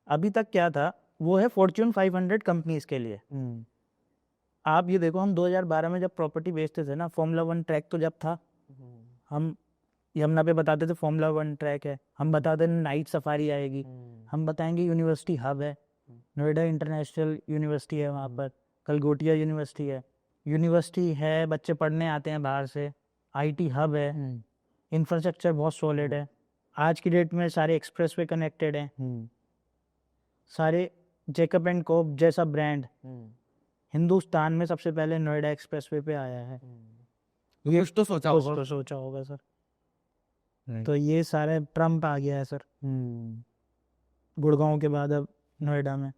अभी तक क्या था, वो है फॉर्च्यून 500 कंपनीज के लिए। आप ये देखो, हम 2012 में जब प्रॉपर्टी बेचते थे ना, फॉर्मूला 1 ट्रैक तो जब था, हम यमुना पे बताते थे फॉर्मूला 1 ट्रैक है, हम बताते थे नाइट सफारी आएगी, हम बताएंगे यूनिवर्सिटी हब है, नोएडा इंटरनेशनल यूनिवर्सिटी है, वहाँ पर कलगोटिया यूनिवर्सिटी है, बच्चे पढ़ने आते हैं बाहर से, आईटी हब है, इंफ्रास्ट्रक्चर बहुत सॉलिड है। आज की डेट में सारे एक्सप्रेस वे कनेक्टेड हैं, सारे जेकब एंड कोब जैसा ब्रांड हिंदुस्तान में सबसे पहले नोएडा एक्सप्रेस वे पे आया है। ये कुछ तो सोचा होगा। तो सोचा होगा सर। तो ये सारे ट्रम्प आ गया है सर गुड़गांव के बाद अब नोएडा में।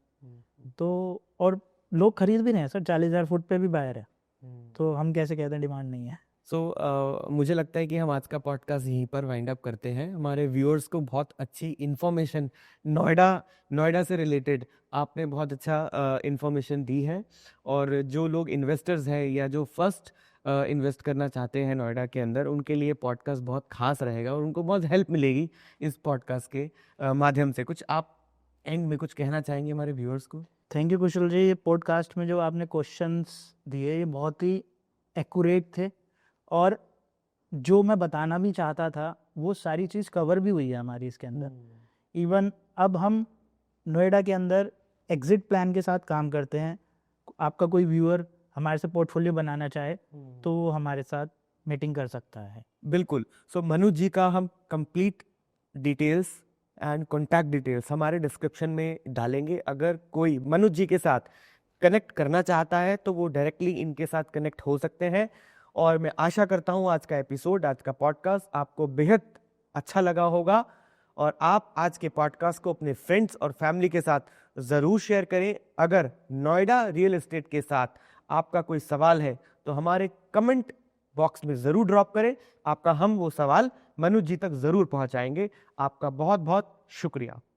तो और लोग खरीद भी रहे हैं सर, 40,000 फुट पे भी बायर है, तो हम कैसे कहते हैं डिमांड नहीं है। मुझे लगता है कि हम आज का पॉडकास्ट यहीं पर वाइंड अप करते हैं। हमारे व्यूअर्स को बहुत अच्छी इन्फॉर्मेशन नोएडा से रिलेटेड आपने बहुत अच्छा इन्फॉर्मेशन दी है, और जो लोग इन्वेस्टर्स हैं या जो फर्स्ट इन्वेस्ट करना चाहते हैं नोएडा के अंदर, उनके लिए पॉडकास्ट बहुत खास रहेगा और उनको बहुत हेल्प मिलेगी इस पॉडकास्ट के माध्यम से। कुछ आप एंड में कुछ कहना चाहेंगे हमारे व्यूअर्स को? थैंक यू कुशल जी। ये पॉडकास्ट में जो आपने क्वेश्चंस दिए ये बहुत ही एक्यूरेट थे, और जो मैं बताना भी चाहता था वो सारी चीज़ कवर भी हुई है हमारी इसके अंदर। इवन अब हम नोएडा के अंदर एग्जिट प्लान के साथ काम करते हैं। आपका कोई व्यूअर हमारे से पोर्टफोलियो बनाना चाहे तो वो हमारे साथ मीटिंग कर सकता है। बिल्कुल। सो मनुज जी का हम complete details and contact details हमारे डिस्क्रिप्शन में डालेंगे। अगर कोई मनुज जी के साथ कनेक्ट करना चाहता है तो वो डायरेक्टली इनके साथ कनेक्ट हो सकते हैं। और मैं आशा करता हूँ आज का एपिसोड, आज का पॉडकास्ट आपको बेहद अच्छा लगा होगा और आप आज के पॉडकास्ट को अपने फ्रेंड्स और फैमिली के साथ ज़रूर शेयर करें। अगर नोएडा रियल एस्टेट के साथ आपका कोई सवाल है तो हमारे कमेंट बॉक्स में ज़रूर ड्रॉप करें। आपका हम वो सवाल मनुज जी तक ज़रूर पहुंचाएंगे। आपका बहुत बहुत शुक्रिया।